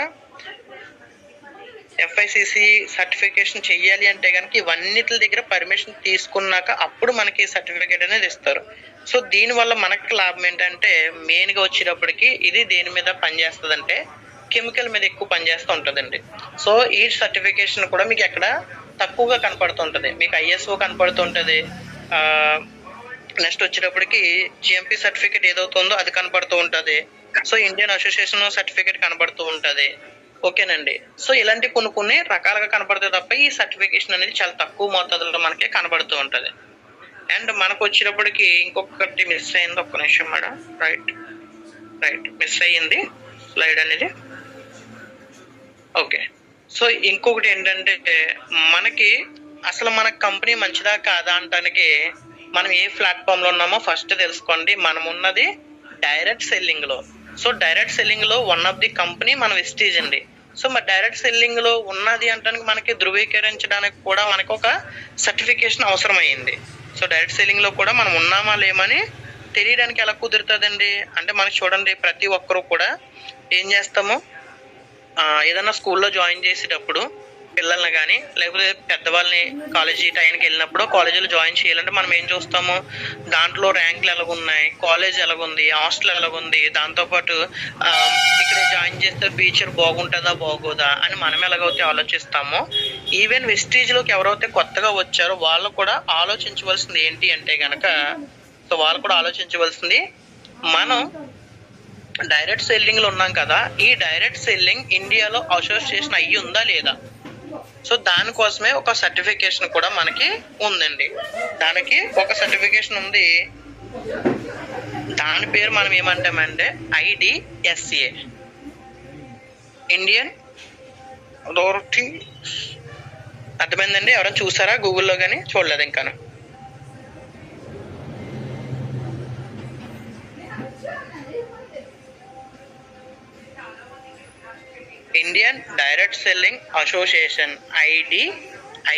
FICC సర్టిఫికేషన్ చెయ్యాలి అంటే కనుక ఇవన్నిటి దగ్గర పర్మిషన్ తీసుకున్నాక అప్పుడు మనకి సర్టిఫికేట్ అనేది ఇస్తారు. సో దీనివల్ల మనకి లాభం ఏంటంటే మెయిన్గా వచ్చేటప్పటికి ఇది దేని మీద పనిచేస్తుంది అంటే కెమికల్ మీద ఎక్కువ పనిచేస్తూ ఉంటుందండి. సో ఈ సర్టిఫికేషన్ కూడా మీకు ఎక్కడ తక్కువగా కనపడుతుంటుంది. మీకు ISO కనపడుతుంటుంది, నెక్స్ట్ వచ్చేటప్పటికి GMP సర్టిఫికేట్ ఏదవుతుందో అది కనపడుతూ ఉంటుంది. సో ఇండియన్ అసోసియేషన్ సర్టిఫికేట్ కనపడుతూ ఉంటుంది. ఓకేనండి. సో ఇలాంటి కొన్ని రకాలుగా కనపడతాయి తప్ప ఈ సర్టిఫికేషన్ అనేది చాలా తక్కువ మోతాదులో మనకి కనబడుతూ ఉంటుంది. అండ్ మనకు వచ్చేటప్పటికి ఇంకొకటి మిస్ అయింది, ఒక్క నిమిషం మేడం. రైట్ మిస్ అయ్యింది స్లైడ్ అనేది. ఓకే. సో ఇంకొకటి ఏంటంటే మనకి అసలు మన కంపెనీ మంచిదా కాదా అనడానికి మనం ఏ ప్లాట్ఫామ్లో ఉన్నామో ఫస్ట్ తెలుసుకోండి. మనం ఉన్నది డైరెక్ట్ సెల్లింగ్లో. సో డైరెక్ట్ సెల్లింగ్లో వన్ ఆఫ్ ది కంపెనీ మన వెస్టీజ్ అండి. సో మరి డైరెక్ట్ సెల్లింగ్లో ఉన్నది అంటానికి మనకి ధృవీకరించడానికి కూడా మనకు ఒక సర్టిఫికేషన్ అవసరం అయ్యింది. సో డైరెక్ట్ సెల్లింగ్లో కూడా మనం ఉన్నామా లేమని తెలియడానికి ఎలా కుదురుతుందండి అంటే మనకి చూడండి, ప్రతి ఒక్కరూ కూడా ఏం చేస్తాము, ఏదైనా స్కూల్లో జాయిన్ చేసేటప్పుడు పిల్లల్ని కానీ లేకపోతే పెద్దవాళ్ళని కాలేజీ టైంకి వెళ్ళినప్పుడు కాలేజీలో జాయిన్ చేయాలంటే మనం ఏం చూస్తాము, దాంట్లో ర్యాంకులు ఎలాగున్నాయి, కాలేజ్ ఎలాగుంది, హాస్టల్ ఎలాగుంది, దాంతోపాటు ఇక్కడ జాయిన్ చేస్తే ఫ్యూచర్ బాగుంటుందా బాగోదా అని మనం ఎలాగైతే ఆలోచిస్తామో, ఈవెన్ వెస్టీజ్లోకి ఎవరైతే కొత్తగా వచ్చారో వాళ్ళు కూడా ఆలోచించవలసింది ఏంటి అంటే కనుక, సో వాళ్ళు కూడా ఆలోచించవలసింది మనం డైరెక్ట్ సెల్లింగ్లో ఉన్నాం కదా, ఈ డైరెక్ట్ సెల్లింగ్ ఇండియాలో అసోసియేషన్ అయ్యి ఉందా లేదా. సో దానికోసమే ఒక సర్టిఫికేషన్ కూడా మనకి ఉందండి. దానికి ఒక సర్టిఫికేషన్ ఉంది, దాని పేరు మనం ఏమంటామంటే IDSA, ఇండియన్ అథారిటీ. అర్థమైందండి? ఎవరైనా చూసారా గూగుల్లో కానీ? చూడలేదు ఇంకా. Indian direct selling association, IDSA,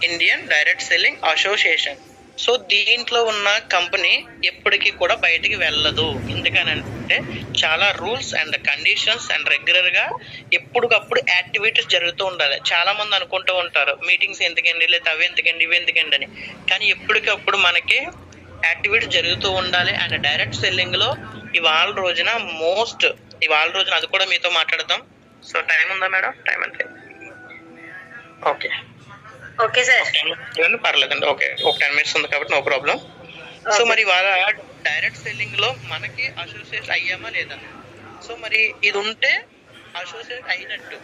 Indian direct selling association. So దీంట్లో ఉన్న కంపెనీ ఎప్పటికీ కూడా బయటికి వెళ్ళదు. ఎందుకనంటే చాలా రూల్స్ అండ్ కండిషన్స్ అండ్ రెగ్యులర్గా ఎప్పటికప్పుడు యాక్టివిటీస్ జరుగుతూ ఉండాలి. చాలా మంది అనుకుంటూ ఉంటారు మీటింగ్స్ ఎందుకండి, లేదా అవి ఎందుకండి, ఇవి ఎందుకండి అని. కానీ ఎప్పటికప్పుడు మనకి యాక్టివిటీస్ జరుగుతూ ఉండాలి. అండ్ డైరెక్ట్ సెల్లింగ్లో ఇవాళ రోజున అది కూడా మీతో మాట్లాడదాం. సో టైం ఉందా మేడం? టైం అంటే ఓకే ఓకే సార్. పర్లేదండి. ఓకే, ఒక 10 minutes ఉంది కాబట్టి నో ప్రాబ్లం. సో మరి వాళ్ళ డైరెక్ట్ సెల్లింగ్ లో మనకి అసోసియేట్ అయ్యామా లేదా? సో మరి ఇది ఉంటే అసోసియేట్ అయినట్టు.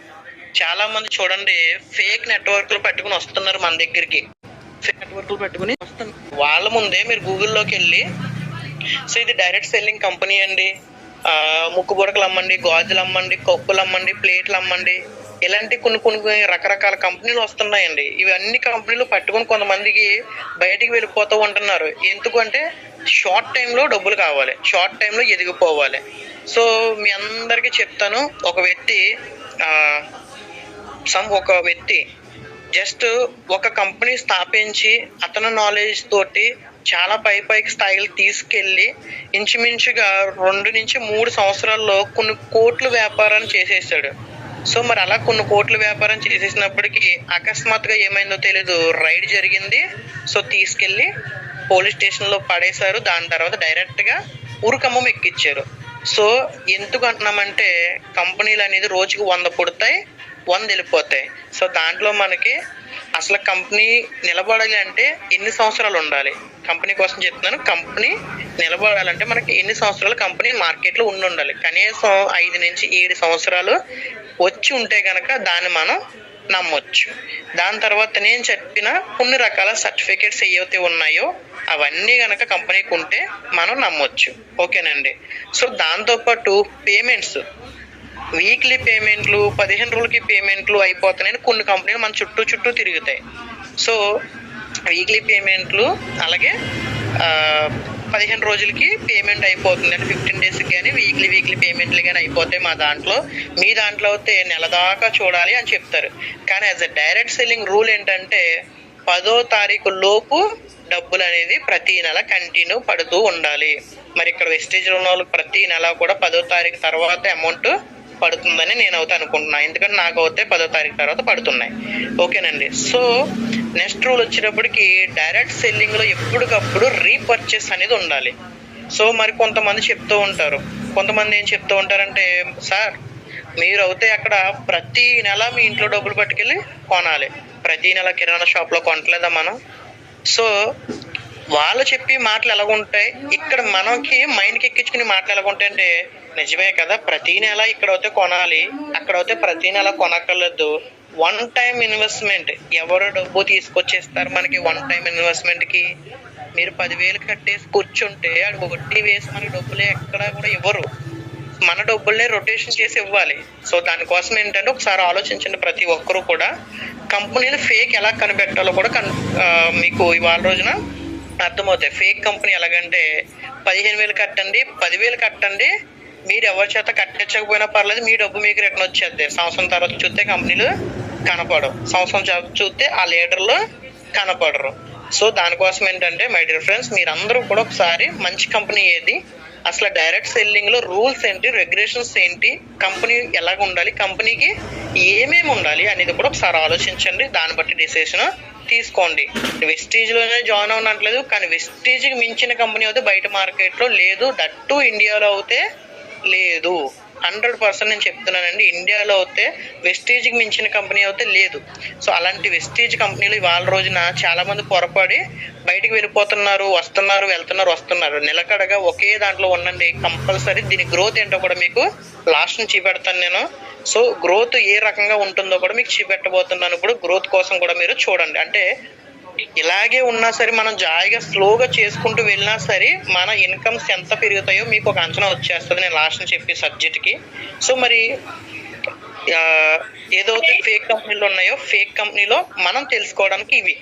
చాలా మంది చూడండి ఫేక్ నెట్వర్క్లు పెట్టుకుని వస్తున్నారు మన దగ్గరికి. ఫేక్ నెట్వర్క్లు పెట్టుకుని వస్తున్నారు. వాళ్ళ ముందే మీరు గూగుల్లోకి వెళ్ళి సో ఇది డైరెక్ట్ సెల్లింగ్ కంపెనీ అండి, ముక్కు బుడకలు అమ్మండి, గాజులు అమ్మండి, కప్పులు అమ్మండి, ప్లేట్లు అమ్మండి, ఇలాంటి కొన్ని రకరకాల కంపెనీలు వస్తున్నాయండి. ఇవి అన్ని కంపెనీలు పట్టుకుని కొంతమందికి బయటికి వెళ్ళిపోతూ ఉంటున్నారు. ఎందుకంటే షార్ట్ టైంలో డబ్బులు కావాలి, షార్ట్ టైంలో ఎదిగిపోవాలి. సో మీ అందరికీ చెప్తాను, ఒక వ్యక్తి జస్ట్ ఒక కంపెనీ స్థాపించి అతను నాలెడ్జ్ తోటి చాలా పైకి స్థాయిలు తీసుకెళ్లి ఇంచుమించుగా 2 నుంచి 3 సంవత్సరాల్లో కొన్ని కోట్ల వ్యాపారాన్ని చేసేసాడు. సో మరి అలా కొన్ని కోట్ల వ్యాపారం చేసేసినప్పటికీ అకస్మాత్తుగా ఏమైందో తెలీదు, రైడ్ జరిగింది. సో తీసుకెళ్లి పోలీస్ స్టేషన్ లో పడేశారు. దాని తర్వాత డైరెక్ట్ గా ఉరుకమ్మం ఎక్కిచ్చారు. సో ఎందుకు అంటున్నామంటే కంపెనీలు అనేది రోజుకి 100 పుడతాయి, 100 వెళ్ళిపోతాయి. సో దాంట్లో మనకి అసలు కంపెనీ నిలబడాలి అంటే ఎన్ని సంవత్సరాలు ఉండాలి? కంపెనీ కోసం చెప్తున్నాను. కంపెనీ నిలబడాలంటే మనకి ఎన్ని సంవత్సరాలు కంపెనీ మార్కెట్లో ఉండాలి? కనీసం 5 నుంచి 7 సంవత్సరాలు వచ్చి ఉంటే కనుక దాన్ని మనం నమ్మొచ్చు. దాని తర్వాత నేను చెప్పిన కొన్ని రకాల సర్టిఫికేట్స్ ఏవైతే ఉన్నాయో అవన్నీ కనుక కంపెనీకి ఉంటే మనం నమ్మొచ్చు. ఓకేనండి. సో దాంతోపాటు పేమెంట్స్, వీక్లీ పేమెంట్లు, 15 రోజులకి పేమెంట్లు అయిపోతున్నాయని కొన్ని కంపెనీలు మన చుట్టూ తిరుగుతాయి. సో వీక్లీ పేమెంట్లు అలాగే 15 రోజులకి పేమెంట్ అయిపోతుంది అంటే 15 డేస్కి కానీ వీక్లీ పేమెంట్లు కానీ అయిపోతాయి మా దాంట్లో. మీ దాంట్లో అయితే నెల దాకా చూడాలి అని చెప్తారు. కానీ as a direct selling rule ఏంటంటే 10వ తారీఖు లోపు డబ్బులు అనేది ప్రతి నెల కంటిన్యూ పడుతూ ఉండాలి. మరి ఇక్కడ వెస్టేజ్లో ఉన్న వాళ్ళు ప్రతి నెల కూడా 10వ తారీఖు తర్వాత అమౌంట్ పడుతుందని నేను అయితే అనుకుంటున్నాను. ఎందుకంటే నాకు అయితే 10వ తారీఖు తర్వాత పడుతున్నాయి. ఓకేనండి. సో నెక్స్ట్ రూల్ వచ్చేటప్పటికి డైరెక్ట్ సెల్లింగ్ లో ఎప్పటికప్పుడు రీపర్చేస్ అనేది ఉండాలి. సో మరి కొంతమంది చెప్తూ ఉంటారు, కొంతమంది ఏం చెప్తూ ఉంటారంటే, సార్ మీరు అయితే అక్కడ ప్రతి నెల మీ ఇంట్లో డబ్బులు పట్టుకెళ్ళి కొనాలి, ప్రతి నెల కిరాణా షాప్ లో కొనట్లేదా మనం? సో వాళ్ళు చెప్పి మాటలు ఎలాగుంటాయి, ఇక్కడ మనకి మైండ్కి ఎక్కించుకుని మాటలు ఎలాగుంటాయి అంటే, నిజమే కదా ప్రతి నెల ఇక్కడైతే కొనాలి, అక్కడైతే ప్రతి నెల కొనక్కర్లేదు. 1 టైం ఇన్వెస్ట్మెంట్ ఎవరు డబ్బు తీసుకొచ్చేస్తారు మనకి? 1 టైం ఇన్వెస్ట్మెంట్ కి మీరు 10,000 కట్టేసి కూర్చుంటే అది వడ్డీ వేసి మనకి డబ్బులే ఎక్కడా కూడా ఇవ్వరు. మన డబ్బుల్నే రొటేషన్ చేసి ఇవ్వాలి. సో దానికోసం ఏంటంటే ఒకసారి ఆలోచించండి. ప్రతి ఒక్కరూ కూడా కంపెనీలు ఫేక్ ఎలా కనిపెట్టాలో కూడా మీకు ఇవాళ రోజున అర్థమవుతాయి. ఫేక్ కంపెనీ ఎలాగంటే 15,000 కట్టండి, 10,000 కట్టండి, మీరు ఎవరి చేత కట్టించకపోయినా పర్లేదు, మీ డబ్బు మీకు రిటర్న్ వచ్చేద్ది. సంవత్సరం తర్వాత చూస్తే కంపెనీలు కనపడవు, సంవత్సరం చూస్తే ఆ లీడర్లు కనపడరు. సో దానికోసం ఏంటంటే మై డియర్ ఫ్రెండ్స్, మీరందరూ కూడా ఒకసారి మంచి కంపెనీ ఏది, అసలు డైరెక్ట్ సెల్లింగ్ లో రూల్స్ ఏంటి, రెగ్యులేషన్స్ ఏంటి, కంపెనీ ఎలాగ ఉండాలి, కంపెనీకి ఏమేమి ఉండాలి అనేది కూడా ఒకసారి ఆలోచించండి. దాన్ని బట్టి డిసిషన్ తీసుకోండి. వెస్టీజ్ లోనే జాయిన్ అవ్వనట్లేదు, కానీ వెస్టీజ్ కి మించిన కంపెనీ అయితే బయట మార్కెట్ లో లేదు. దట్టు ఇండియాలో అయితే లేదు. 100% నేను చెప్తున్నానండి. ఇండియాలో అయితే వెస్టీజ్ కి మించిన కంపెనీ అయితే లేదు. సో అలాంటి వెస్టీజ్ కంపెనీలు ఇవాళ రోజున చాలా మంది పొరపడి బయటికి వెళ్ళిపోతున్నారు, వస్తున్నారు. నిలకడగా ఒకే దాంట్లో ఉండండి. కంపల్సరీ దీని గ్రోత్ ఏంటో కూడా మీకు లాస్ట్ నుంచి చూపెడతాను నేను. సో గ్రోత్ ఏ రకంగా ఉంటుందో కూడా మీకు చూపెట్టబోతున్నాను. ఇప్పుడు గ్రోత్ కోసం కూడా మీరు చూడండి. అంటే ఇలాగే ఉన్నా సరే మనం జాయిగా స్లోగా చేసుకుంటూ వెళ్ళినా సరే మన ఇన్కమ్స్ ఎంత పెరుగుతాయో మీకు ఒక అంచనా వచ్చేస్తుంది నేను లాస్ట్ నుంచి చెప్పే సబ్జెక్ట్ కి. సో మరి ఏదైతే ఫేక్ కంపెనీలు ఉన్నాయో ఫేక్ కంపెనీలో మనం తెలుసుకోవడానికి ఇవి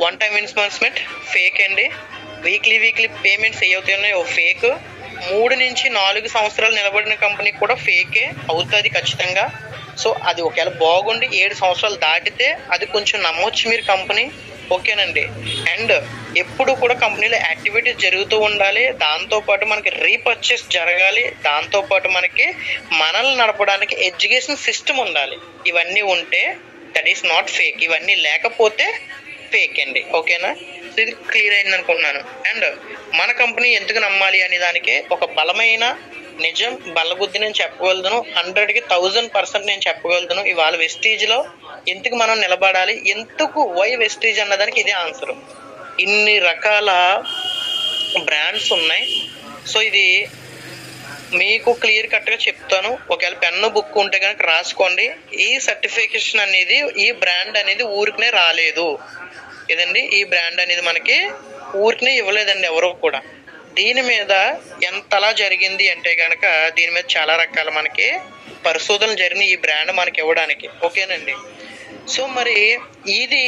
1 టైం ఇన్వెస్ట్మెంట్ ఫేక్ అండి, వీక్లీ పేమెంట్స్ ఏవైతే ఉన్నాయో ఫేక్, 3 నుంచి 4 సంవత్సరాలు నిలబడిన కంపెనీ కూడా ఫేకే అవుతుంది ఖచ్చితంగా. సో అది ఒకవేళ బాగుండి 7 సంవత్సరాలు దాటితే అది కొంచెం నమ్మొచ్చు మీరు కంపెనీ. ఓకేనండి. అండ్ ఎప్పుడు కూడా కంపెనీలో యాక్టివిటీస్ జరుగుతూ ఉండాలి, దాంతోపాటు మనకి రీపర్చేస్ జరగాలి, దాంతోపాటు మనకి మనల్ని నడపడానికి ఎడ్యుకేషన్ సిస్టమ్ ఉండాలి. ఇవన్నీ ఉంటే దట్ ఈస్ నాట్ ఫేక్. ఇవన్నీ లేకపోతే ఫేక్ అండి. ఓకేనా? సో ఇది క్లియర్ అయింది అనుకుంటున్నాను. అండ్ మన కంపెనీ ఎందుకు నమ్మాలి అనే దానికి ఒక బలమైన నిజం బల్లబుద్ధి నేను చెప్పగలుగుతాను, 100కి 1000% నేను చెప్పగలుగుతాను. ఇవాళ వెస్టీజ్లో ఎందుకు మనం నిలబడాలి, ఎందుకు వై వెస్టీజ్ అన్నదానికి ఇదే ఆన్సర్. ఇన్ని రకాల బ్రాండ్స్ ఉన్నాయి. సో ఇది మీకు క్లియర్ కట్గా చెప్తాను. ఒకవేళ పెన్ను బుక్ ఉంటే కనుక రాసుకోండి. ఈ సర్టిఫికేషన్ అనేది, ఈ బ్రాండ్ అనేది ఊరికనే రాలేదు కదండి. ఈ బ్రాండ్ అనేది మనకి ఊరికనే ఇవ్వలేదండి ఎవరో కూడా. దీని మీద ఎంతలా జరిగింది అంటే కనుక దీని మీద చాలా రకాల మనకి పరిశోధనలు జరిగినాయి ఈ బ్రాండ్ మనకి ఇవ్వడానికి. ఓకేనండి. సో మరి ఇది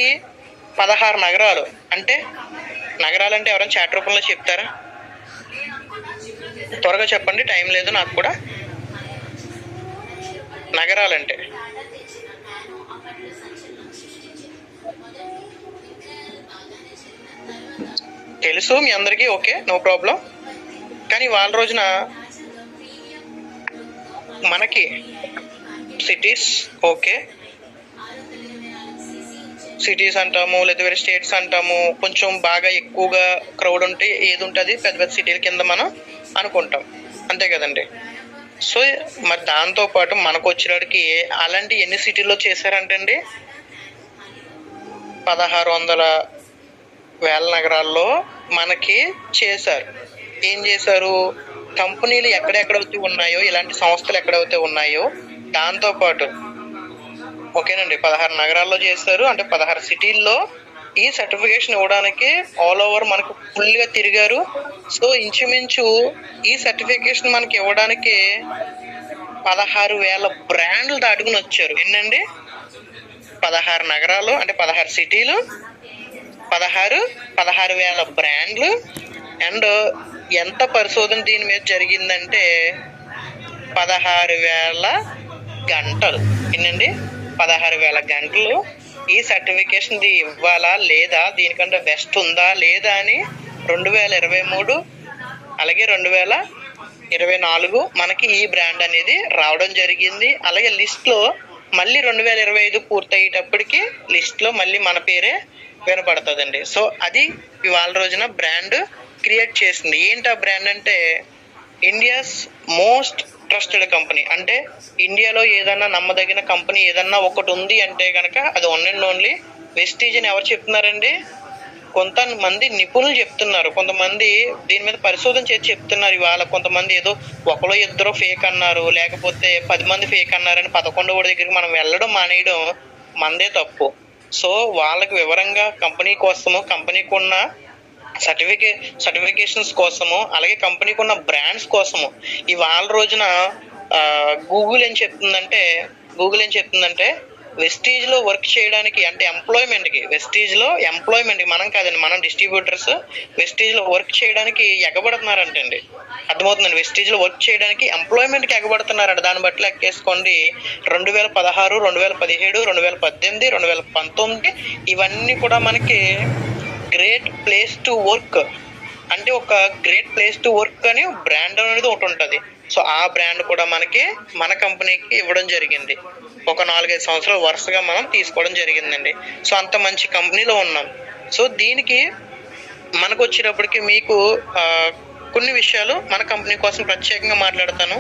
16 నగరాలు. అంటే నగరాలంటే ఎవరైనా చాట్ రూపంలో చెప్తారా? త్వరగా చెప్పండి, టైం లేదు నాకు కూడా. నగరాలంటే తెలుసు మీ అందరికీ, ఓకే, నో ప్రాబ్లం. కానీ వాళ్ళ రోజున మనకి సిటీస్, ఓకే, సిటీస్ అంటాము, లేదా వేరే స్టేట్స్ అంటాము. కొంచెం బాగా ఎక్కువగా క్రౌడ్ ఉంటే ఏది ఉంటుంది పెద్ద పెద్ద సిటీల కింద మనం అనుకుంటాం, అంతే కదండి. సో మరి దాంతోపాటు మనకు వచ్చేటికి అలాంటి ఎన్ని సిటీల్లో చేశారంటండి, 1600,000 నగరాల్లో మనకి చేశారు. ఏం చేశారు, కంపెనీలు ఎక్కడెక్కడైతే ఉన్నాయో, ఇలాంటి సంస్థలు ఎక్కడైతే ఉన్నాయో దాంతోపాటు, ఓకేనండి, 16 నగరాల్లో చేశారు. అంటే 16 సిటీల్లో ఈ సర్టిఫికేషన్ ఇవ్వడానికి ఆల్ ఓవర్ మనకు ఫుల్గా తిరిగారు. సో ఇంచుమించు ఈ సర్టిఫికేషన్ మనకి ఇవ్వడానికి 16,000 బ్రాండ్లు దాటుకుని వచ్చారు. ఏంటండి, 16 నగరాలు అంటే 16 సిటీలు, 16,000 బ్రాండ్లు. అండ్ ఎంత పరిశోధన దీని మీద జరిగిందంటే 16,000 గంటలు. ఏంటండి, 16,000 గంటలు ఈ సర్టిఫికేషన్ ఇవ్వాలా లేదా, దీనికంటే బెస్ట్ ఉందా లేదా అని 2023 అలాగే 2024 మనకి ఈ బ్రాండ్ అనేది రావడం జరిగింది. అలాగే లిస్ట్లో మళ్ళీ 2025 పూర్తయ్యేటప్పటికి లిస్ట్లో మళ్ళీ మన పేరే వినపడుతుందండి. సో అది ఇవాళ రోజున బ్రాండ్ క్రియేట్ చేసింది. ఏంటి ఆ బ్రాండ్ అంటే ఇండియాస్ మోస్ట్ ట్రస్టెడ్ కంపెనీ. అంటే ఇండియాలో ఏదన్నా నమ్మదగిన కంపెనీ ఏదన్నా ఒకటి ఉంది అంటే కనుక అది వన్ అండ్ ఓన్లీ వెస్టీజ్ అని ఎవరు చెప్తున్నారండి, కొంతమంది నిపుణులు చెప్తున్నారు. కొంతమంది దీని మీద పరిశోధన చేసి చెప్తున్నారు. ఇవాళ కొంతమంది ఏదో ఒకరో ఇద్దరు ఫేక్ అన్నారు, లేకపోతే 10 మంది ఫేక్ అన్నారని 11వ దగ్గరికి మనం వెళ్ళడం మానేయడం మనదే తప్పు. సో వాళ్ళకి వివరంగా కంపెనీ కోసము, కంపెనీకి ఉన్న సర్టిఫికేషన్స్ కోసము, అలాగే కంపెనీకి ఉన్న బ్రాండ్స్ కోసము ఇవాళ రోజున గూగుల్ ఏం చెప్తుందంటే వెస్టీజ్లో వర్క్ చేయడానికి, అంటే ఎంప్లాయ్మెంట్కి, వెస్టీజ్లో ఎంప్లాయ్మెంట్కి మనం కాదండి, మనం డిస్ట్రిబ్యూటర్స్ వెస్టీజ్లో వర్క్ చేయడానికి ఎగబడుతున్నారంటండి. అర్థమవుతుందండి, వెస్టీజ్లో వర్క్ చేయడానికి ఎంప్లాయ్మెంట్కి ఎగబడుతున్నారంట. దాన్ని బట్టి లెక్కేసుకోండి 2016, 2017, 2018, 2019 ఇవన్నీ కూడా మనకి గ్రేట్ ప్లేస్ టు వర్క్, అంటే ఒక గ్రేట్ ప్లేస్ టు వర్క్ అని బ్రాండ్ అనేది ఒకటి ఉంటుంది. సో ఆ బ్రాండ్ కూడా మనకి మన కంపెనీకి ఇవ్వడం జరిగింది. ఒక 4-5 సంవత్సరాలు వరుసగా మనం తీసుకోవడం జరిగిందండి. సో అంత మంచి కంపెనీలో ఉన్నాం. సో దీనికి మనకు వచ్చేటప్పటికి మీకు కొన్ని విషయాలు మన కంపెనీ కోసం ప్రత్యేకంగా మాట్లాడతాను.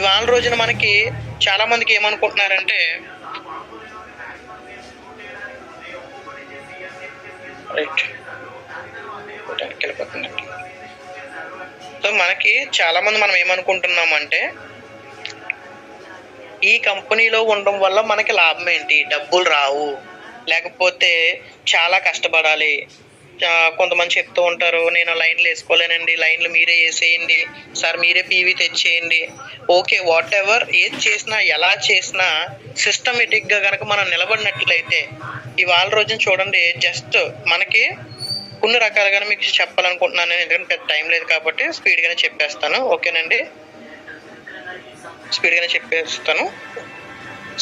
ఇవాళ రోజున మనకి చాలా మందికి ఏమనుకుంటున్నారంటే వెళ్ళిపోతుందండి. సో మనకి చాలా మంది మనం ఏమనుకుంటున్నామంటే ఈ కంపెనీలో ఉండడం వల్ల మనకి లాభం ఏంటి, డబ్బులు రావు, లేకపోతే చాలా కష్టపడాలి. కొంతమంది చెప్తూ ఉంటారు, నేను లైన్లు వేసుకోలేనండి, లైన్లు మీరే వేసేయండి సార్, మీరే పీవీ తెచ్చేయండి. ఓకే, వాట్ ఎవర్, ఏది చేసినా ఎలా చేసినా సిస్టమేటిక్గా కనుక మనం నిలబడినట్లయితే ఇవాళ రోజున చూడండి, జస్ట్ మనకి కొన్ని రకాలుగానే మీకు చెప్పాలనుకుంటున్నాను. ఎందుకంటే పెద్ద టైం లేదు కాబట్టి స్పీడ్గానే చెప్పేస్తాను. ఓకేనండి, స్పీడ్గానే చెప్పేస్తాను.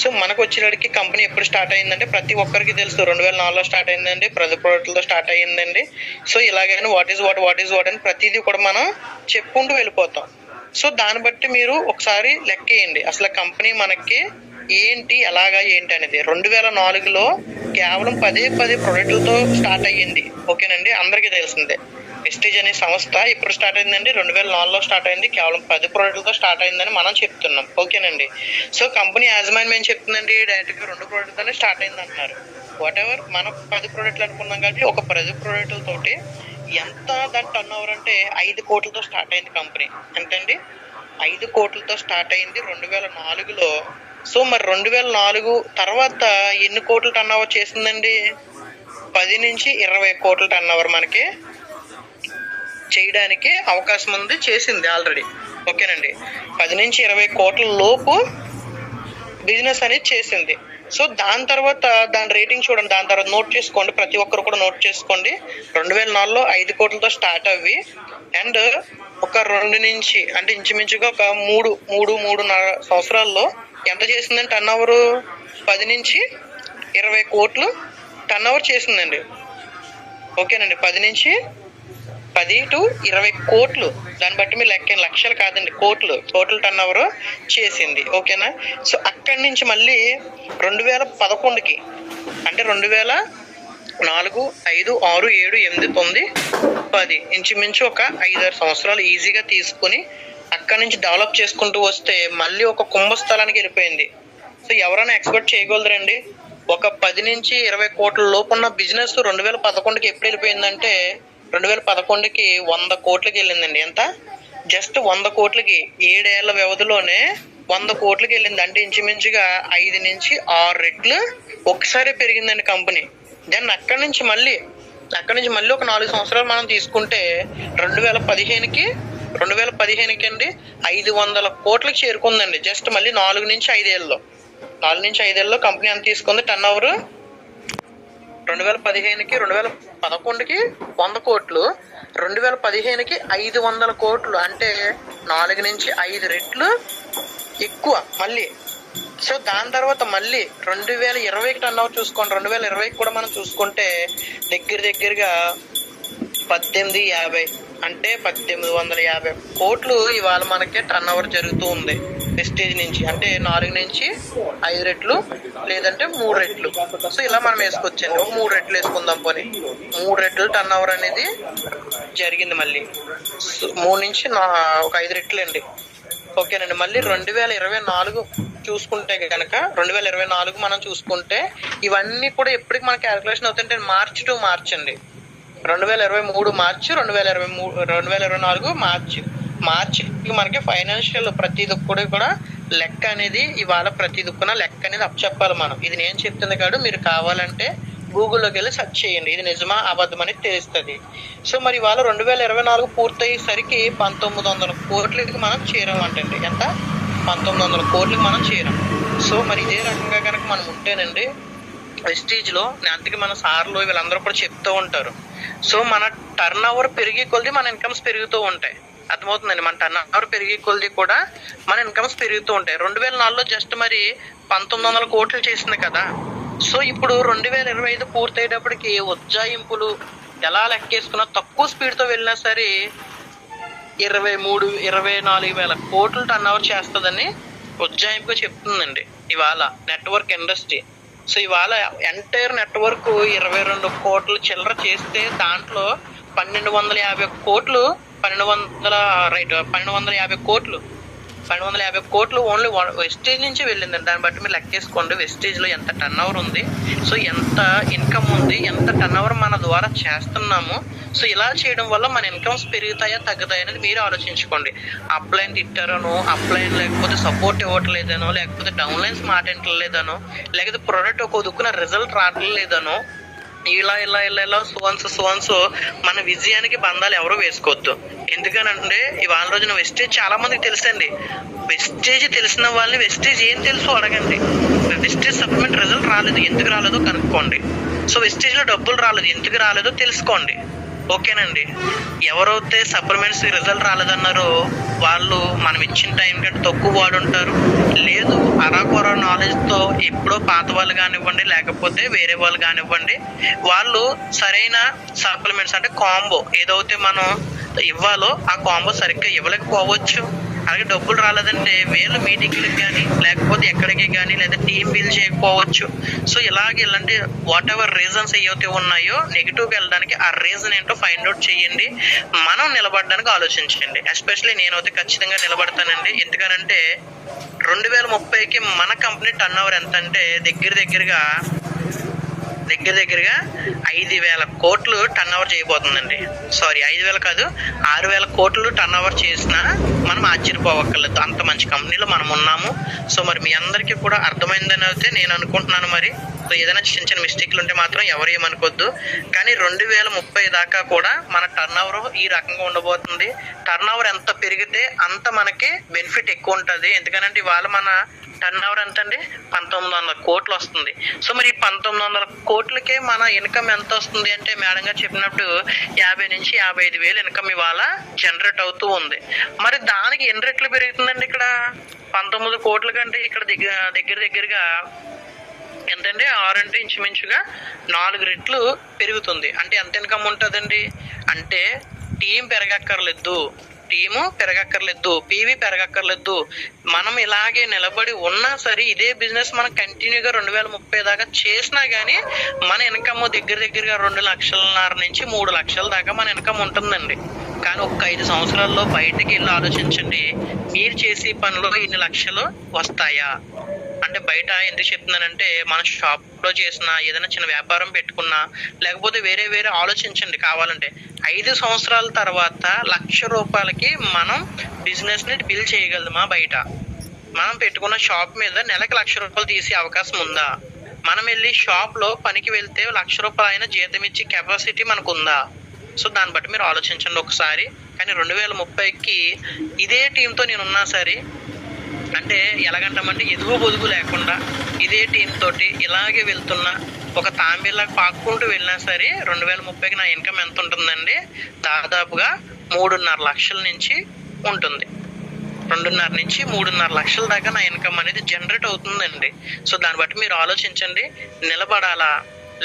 సో మనకు వచ్చేటికి కంపెనీ ఎప్పుడు స్టార్ట్ అయిందంటే ప్రతి ఒక్కరికి తెలుసు, 2004లో స్టార్ట్ అయిందండి, 10 ప్రోడక్ట్లతో స్టార్ట్ అయ్యిందండి. సో ఇలాగైనా వాట్ ఈజ్ వాట్ అని ప్రతిదీ కూడా మనం చెప్పుకుంటూ వెళ్ళిపోతాం. సో దాన్ని బట్టి మీరు ఒకసారి లెక్కేయండి అసలు కంపెనీ మనకి ఏంటి, ఎలాగా ఏంటి అనేది. 2004లో కేవలం 10 ప్రోడక్ట్లతో స్టార్ట్ అయ్యింది. ఓకేనండి, అందరికీ తెలిసిందే. వెస్టీజ్ అనే సంస్థ ఎప్పుడు స్టార్ట్ అయిందండి? 2004లో స్టార్ట్ అయింది. కేవలం 10 ప్రోడక్ట్లతో స్టార్ట్ అయిందని మనం చెప్తున్నాం. ఓకేనండి. సో కంపెనీ యాజమాన్యం ఏం చెప్తుందండి? డైరెక్ట్గా 2 ప్రోడక్ట్లతోనే స్టార్ట్ అయింది అంటున్నారు. వాట్ ఎవర్, మనం 10 ప్రోడక్ట్లు అనుకున్నాం కాబట్టి ఒక 10 ప్రోడక్ట్లతోటి ఎంత దాని టర్న్ ఓవర్ అంటే 5 కోట్లతో స్టార్ట్ అయింది కంపెనీ. ఎంతండి? 5 కోట్లతో స్టార్ట్ అయింది 2004లో. సో మరి 2004 తర్వాత ఎన్ని కోట్లు టర్న్ ఓవర్ చేసిందండి? 10 నుంచి 20 కోట్ల టర్న్ ఓవర్ మనకి చేయడానికి అవకాశం ఉంది, చేసింది ఆల్రెడీ. ఓకేనండి. 10 నుంచి 20 కోట్ల లోపు బిజినెస్ అనేది చేసింది. సో దాని తర్వాత దాని రేటింగ్ చూడండి. దాని తర్వాత నోట్ చేసుకోండి, ప్రతి ఒక్కరు కూడా నోట్ చేసుకోండి. 2004లో 5 కోట్లతో స్టార్ట్ అవ్వి అండ్ ఒక 2 నుంచి అంటే ఇంచుమించుగా ఒక 3.5 సంవత్సరాల్లో ఎంత చేసిందండి టర్న్ ఓవర్? 10 నుంచి 20 కోట్లు టర్న్ ఓవర్ చేసిందండి. ఓకేనండి. 10 to 20 కోట్లు. దాన్ని బట్టి మీరు లెక్క, లక్షలు కాదండి, కోట్లు, టోటల్ టర్న్ ఓవర్ చేసింది. ఓకేనా? సో అక్కడి నుంచి మళ్ళీ 2011కి అంటే 2004, 5, 6, 7, 8, 9, 10 ఇంచుమించు ఒక 5-6 సంవత్సరాలు ఈజీగా తీసుకుని అక్కడి నుంచి డెవలప్ చేసుకుంటూ వస్తే మళ్ళీ ఒక కుంభస్థలానికి వెళ్ళిపోయింది. సో ఎవరైనా ఎక్స్పెక్ట్ చేయగలరండి? ఒక 10 నుంచి 20 కోట్ల లోపు ఉన్న బిజినెస్ 2011కి ఎప్పుడు వెళ్ళిపోయిందంటే 2011కి 100 కోట్లకి వెళ్ళిందండి. ఎంత? జస్ట్ 100 కోట్లకి 7 ఏళ్ల వ్యవధిలోనే 100 కోట్లకి వెళ్ళింది. అంటే ఇంచుమించుగా 5 నుంచి 6 రెట్లు ఒకసారి పెరిగిందండి కంపెనీ. దెన్ అక్కడి నుంచి మళ్ళీ ఒక 4 సంవత్సరాలు మనం తీసుకుంటే 2015కి అండి 500 కోట్లకి చేరుకుందండి. జస్ట్ మళ్ళీ 4 నుంచి 5 ఏళ్ళలో కంపెనీ ఎంత తీసుకుంది టర్న్ ఓవర్? 2015కి 2011కి 100 కోట్లు, 2015కి 500 కోట్లు. అంటే 4 నుంచి 5 రెట్లు ఎక్కువ మళ్ళీ. సో దాని తర్వాత మళ్ళీ 2020కి టర్న్ ఓవర్ చూసుకోండి. 2020కి కూడా మనం చూసుకుంటే దగ్గరగా 1850 అంటే 1850 కోట్లు ఇవాళ మనకి టర్న్ ఓవర్ జరుగుతూ ఉంది వెస్టేజ్ నుంచి. అంటే 4 నుంచి 5 రెట్లు లేదంటే 3 రెట్లు. సో ఇలా మనం వేసుకోవచ్చండి. ఒక 3 రెట్లు వేసుకుందాం. పోనీ 3 రెట్లు టర్న్ ఓవర్ అనేది జరిగింది మళ్ళీ. 3 నుంచి ఒక 5 రెట్లు అండి. ఓకేనండి. మళ్ళీ 2024 చూసుకుంటే కనుక 2024 మనం చూసుకుంటే ఇవన్నీ కూడా ఎప్పటికి మన క్యాలిక్యులేషన్ అవుతుంటే మార్చ్ టు మార్చ్ అండి. 2023 మార్చి, 2024 మార్చికి మనకి ఫైనాన్షియల్ ప్రతి దుక్కుడు కూడా లెక్క అనేది ఇవాళ ప్రతి దుక్కున లెక్క అనేది అప్పచెప్పాలి మనం. ఇది నేను చెప్తుంది కాదు, మీరు కావాలంటే గూగుల్లోకి వెళ్ళి సెర్చ్ చేయండి. ఇది నిజమా అబద్ధం అనేది తెలుస్తుంది. సో మరి ఇవాళ 2024 పూర్తయ్యేసరికి 1900 కోట్లకి మనం చేరామంటండి. ఎంత? 1900 కోట్లకి మనం చేరాం. సో మరి ఇదే రకంగా కనుక మనం ఉంటేనండి వెస్టీజ్లో, అందుకే మన సార్లు వీళ్ళందరూ కూడా చెప్తూ ఉంటారు. సో మన టర్న్ ఓవర్ పెరిగే కొద్ది మన ఇన్కమ్స్ పెరుగుతూ ఉంటాయి. అర్థమవుతుందండి? మన టర్న్ ఓవర్ పెరిగే కొద్ది కూడా మన ఇన్కమ్స్ పెరుగుతూ ఉంటాయి. 2004లో జస్ట్ మరి 1900 కోట్లు చేసింది కదా. సో ఇప్పుడు 2025 పూర్తయ్యేటప్పటికి ఉజ్జాయింపులు ఎలా లెక్కేసుకున్నా తక్కువ స్పీడ్తో వెళ్ళినా సరే 23-24 వేల కోట్లు టర్న్ ఓవర్ చేస్తుందని ఉజ్జాయింపుగా చెప్తుందండి ఇవాళ నెట్వర్క్ ఇండస్ట్రీ. సో ఇవాళ ఎంటైర్ నెట్వర్క్ 22 కోట్ల చిల్లర చేస్తే దాంట్లో 1250 కోట్లు 1250 కోట్లు ఓన్లీ వెస్టేజ్ నుంచి వెళ్ళిందండి. దాన్ని బట్టి మీరు లెక్కేసుకోండి వెస్టేజ్లో ఎంత టర్న్ ఓవర్ ఉంది, సో ఎంత ఇన్కమ్ ఉంది, ఎంత టర్న్ ఓవర్ మన ద్వారా చేస్తున్నాము. సో ఇలా చేయడం వల్ల మన ఇన్కమ్స్ పెరుగుతాయా తగ్గుతాయా అనేది మీరు ఆలోచించుకోండి. అప్లైన్ తిట్టారనో, అప్లైన్ లేకపోతే సపోర్ట్ ఇవ్వట్లేదనో, లేకపోతే డౌన్లైన్స్ మాట వింటలేదనో, లేకపోతే ప్రోడక్ట్ ఒక దుక్కున రిజల్ట్ రావట్లేదనో, ఇలా సో మన విజయానికి బంధాలు ఎవరు వేసుకోవద్దు. ఎందుకనంటే ఇవాళ రోజున వెస్టేజ్ చాలా మందికి తెలుసండి. వెస్టేజ్ తెలిసిన వాళ్ళని వెస్టేజ్ ఏం తెలుసు అడగండి. వెస్టేజ్ సప్లిమెంట్ రిజల్ట్ రాలేదు, ఎందుకు రాలేదో కనుక్కోండి. సో వెస్టేజ్లో డబ్బులు రాలేదు, ఎందుకు రాలేదో తెలుసుకోండి. ఓకేనండి. ఎవరైతే సప్లిమెంట్స్ రిజల్ట్ రాలేదన్నారో వాళ్ళు మనం ఇచ్చిన టైం కంటే తక్కువ వాడుంటారు, లేదు అరాకొర నాలెడ్జ్తో ఎప్పుడో పాత వాళ్ళు కానివ్వండి, లేకపోతే వేరే వాళ్ళు కానివ్వండి, వాళ్ళు సరైన సప్లిమెంట్స్ అంటే కాంబో ఏదైతే మనం ఇవ్వాలో ఆ కాంబో సరిగ్గా ఇవ్వలేకపోవచ్చు, అలాగే డబ్బులు రాలేదంటే వీళ్ళు మీటింగ్లకు కానీ లేకపోతే ఎక్కడికి కానీ లేదా టీం బిల్ చేయకపోవచ్చు. సో ఇలాంటి వాట్ ఎవర్ రీజన్స్ ఏవైతే ఉన్నాయో నెగిటివ్గా వెళ్ళడానికి ఆ రీజన్ ఏంటో ఫైండ్ అవుట్ చేయండి. మనం నిలబడడానికి ఆలోచించండి. ఎస్పెషల్లీ నేనైతే ఖచ్చితంగా నిలబడతానండి. ఎందుకనంటే 2030కి మన కంపెనీ టర్న్ ఓవర్ ఎంత అంటే దగ్గర దగ్గరగా 5,000 కోట్లు టర్న్ ఓవర్ చేయబోతుందండి. సారీ, 5,000 కాదు, 6,000 కోట్లు టర్న్ ఓవర్ చేసినా మనం ఆశ్చర్యపోవక్కర్లేదు. అంత మంచి కంపెనీలో మనం ఉన్నాము. సో మరి మీ అందరికీ కూడా అర్థమైందని అయితే నేను అనుకుంటున్నాను. మరి సో ఏదైనా చిన్న చిన్న మిస్టేక్లు ఉంటే మాత్రం ఎవరు ఏమనుకోవద్దు. కానీ 2030 దాకా కూడా మన టర్న్ ఓవర్ ఈ రకంగా ఉండబోతుంది. టర్న్ ఓవర్ ఎంత పెరిగితే అంత మనకి బెనిఫిట్ ఎక్కువ ఉంటుంది. ఎందుకంటే ఇవాళ మన టర్న్ ఓవర్ ఎంత అండి, 1,900 కోట్లు వస్తుంది. సో మరి 1,900 కోట్లకే మన ఇన్కమ్ ఎంత వస్తుంది అంటే మేడం గారు చెప్పినప్పుడు 50 నుంచి 55,000 ఇన్కమ్ ఇవాళ జనరేట్ అవుతూ ఉంది. మరి దానికి ఎన్ని రెట్లు పెరుగుతుందండి? ఇక్కడ 19 కోట్ల కంటే ఇక్కడ దగ్గరగా ఎంతండి, 6 అంటే ఇంచుమించుగా 4 రెట్లు పెరుగుతుంది. అంటే ఎంత ఇన్కమ్ ఉంటుందండి? అంటే టీము పెరగక్కర్లేదు, పీవీ పెరగక్కర్లేదు. మనం ఇలాగే నిలబడి ఉన్నా సరే ఇదే బిజినెస్ మనం కంటిన్యూగా 2030 దాకా చేసినా గానీ మన ఇన్కమ్ దగ్గరగా 2,500,000 నుంచి 3 లక్షల దాకా మన ఇన్కమ్ ఉంటుందండి. కానీ ఒక 5 సంవత్సరాల్లో బయటకి వెళ్ళి ఆలోచించండి, మీరు చేసే పనిలో ఇన్ని లక్షలు వస్తాయా? అంటే బయట ఎందుకు చెప్తున్నానంటే మన షాప్ లో చేసిన ఏదైనా చిన్న వ్యాపారం పెట్టుకున్నా లేకపోతే వేరే ఆలోచించండి. కావాలంటే 5 సంవత్సరాల తర్వాత 1,00,000 రూపాయలకి మనం బిజినెస్ ని బిల్డ్ చేయగలమా? బయట మనం పెట్టుకున్న షాప్ మీద నెలకు 1,00,000 రూపాయలు తీసే అవకాశం ఉందా? మనం వెళ్ళి షాప్ లో పనికి వెళ్తే 1,00,000 రూపాయలు అయినా జీతం ఇచ్చే కెపాసిటీ మనకు ఉందా? సో దాన్ని బట్టి మీరు ఆలోచించండి ఒకసారి. కానీ 2030కి ఇదే టీంతో నేనున్నా సరే, అంటే ఎలాగంటామంటే ఎదుగు బొదుగు లేకుండా ఇదే టీం తోటి ఇలాగే వెళ్తున్నా, ఒక తాంబేలాగా పాక్కుంటూ వెళ్ళినా సరే 2030కి నా ఇన్కమ్ ఎంత ఉంటుందండి? దాదాపుగా 3.5 లక్షల నుంచి ఉంటుంది. 2.5 నుంచి 3.5 లక్షల దాకా నా ఇన్కమ్ అనేది జనరేట్ అవుతుందండి. సో దాన్ని బట్టి మీరు ఆలోచించండి, నిలబడాలా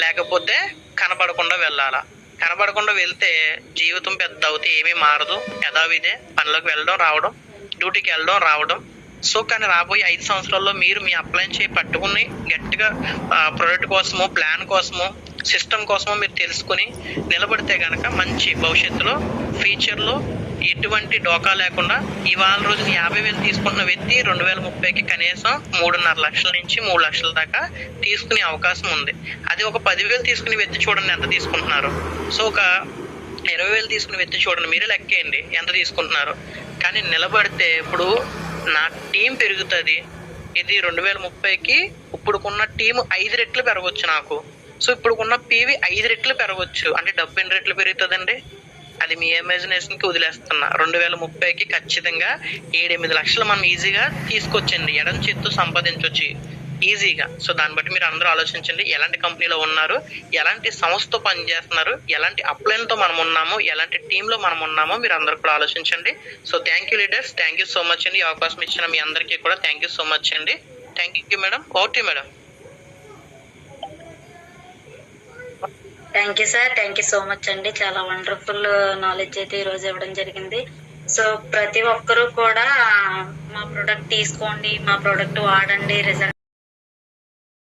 లేకపోతే కనబడకుండా వెళ్ళాలా? కనబడకుండా వెళ్తే జీవితం పెద్ద అవుతే ఏమీ మారదు, యథావిధే పనిలోకి వెళ్ళడం రావడం, డ్యూటీకి వెళ్ళడం రావడం. సో కానీ రాబోయే 5 సంవత్సరాల్లో మీరు మీ అప్లైన్ చేయి పట్టుకుని గట్టిగా ప్రొడక్ట్ కోసమో, ప్లాన్ కోసమో, సిస్టమ్ కోసమో మీరు తెలుసుకుని నిలబడితే కనుక మంచి భవిష్యత్తులో ఫ్యూచర్లో ఎటువంటి డోకా లేకుండా ఇవాళ రోజున 50,000 తీసుకుంటున్న వ్యక్తి 2030కి కనీసం 3.5 లక్షల నుంచి 3 లక్షల దాకా తీసుకునే అవకాశం ఉంది. అది ఒక 10,000 తీసుకునే వ్యక్తి చూడండి ఎంత తీసుకుంటున్నారు. సో ఒక 20,000 తీసుకునే వ్యక్తి చూడండి, మీరే లెక్కేయండి ఎంత తీసుకుంటున్నారు. కానీ నిలబడితే ఇప్పుడు నా టీం పెరుగుతుంది. ఇది 2030కి ఇప్పుడుకున్న టీము 5 రెట్లు పెరగవచ్చు నాకు. సో ఇప్పుడుకున్న పీవి 5 రెట్లు పెరగవచ్చు. అంటే డబ్బు ఎన్ని రెట్లు పెరుగుతుందండి? అది మీ ఇమాజినేషన్కి వదిలేస్తున్నా. 2030కి ఖచ్చితంగా 7-8 లక్షలు మనం ఈజీగా తీసుకొచ్చండి, ఎడం చేత్తో సంపాదించవచ్చు ఈజీగా. సో దాన్ని బట్టి మీరు అందరూ ఆలోచించండి, ఎలాంటి కంపెనీలో ఉన్నారు, ఎలాంటి సంస్థతో పనిచేస్తున్నారు, ఎలాంటి అప్లైన్తో మనం ఉన్నామో, ఎలాంటి టీంలో మనం ఉన్నామో మీరు అందరూ కూడా ఆలోచించండి. So thank you leaders, thank you so much అండి. ఈ అవకాశం ఇచ్చిన మీ అందరికీ కూడా థ్యాంక్ యూ సో మచ్ అండి. Thank you madam. Okay madam. Thank you sir, thank you so much అండి. చాలా వండర్ఫుల్ నాలెడ్జ్ అయితే ఈ రోజు ఇవ్వడం జరిగింది. సో ప్రతి ఒక్కరూ కూడా మా ప్రోడక్ట్ తీసుకోండి, మా ప్రోడక్ట్ వాడండి, రిజల్ట్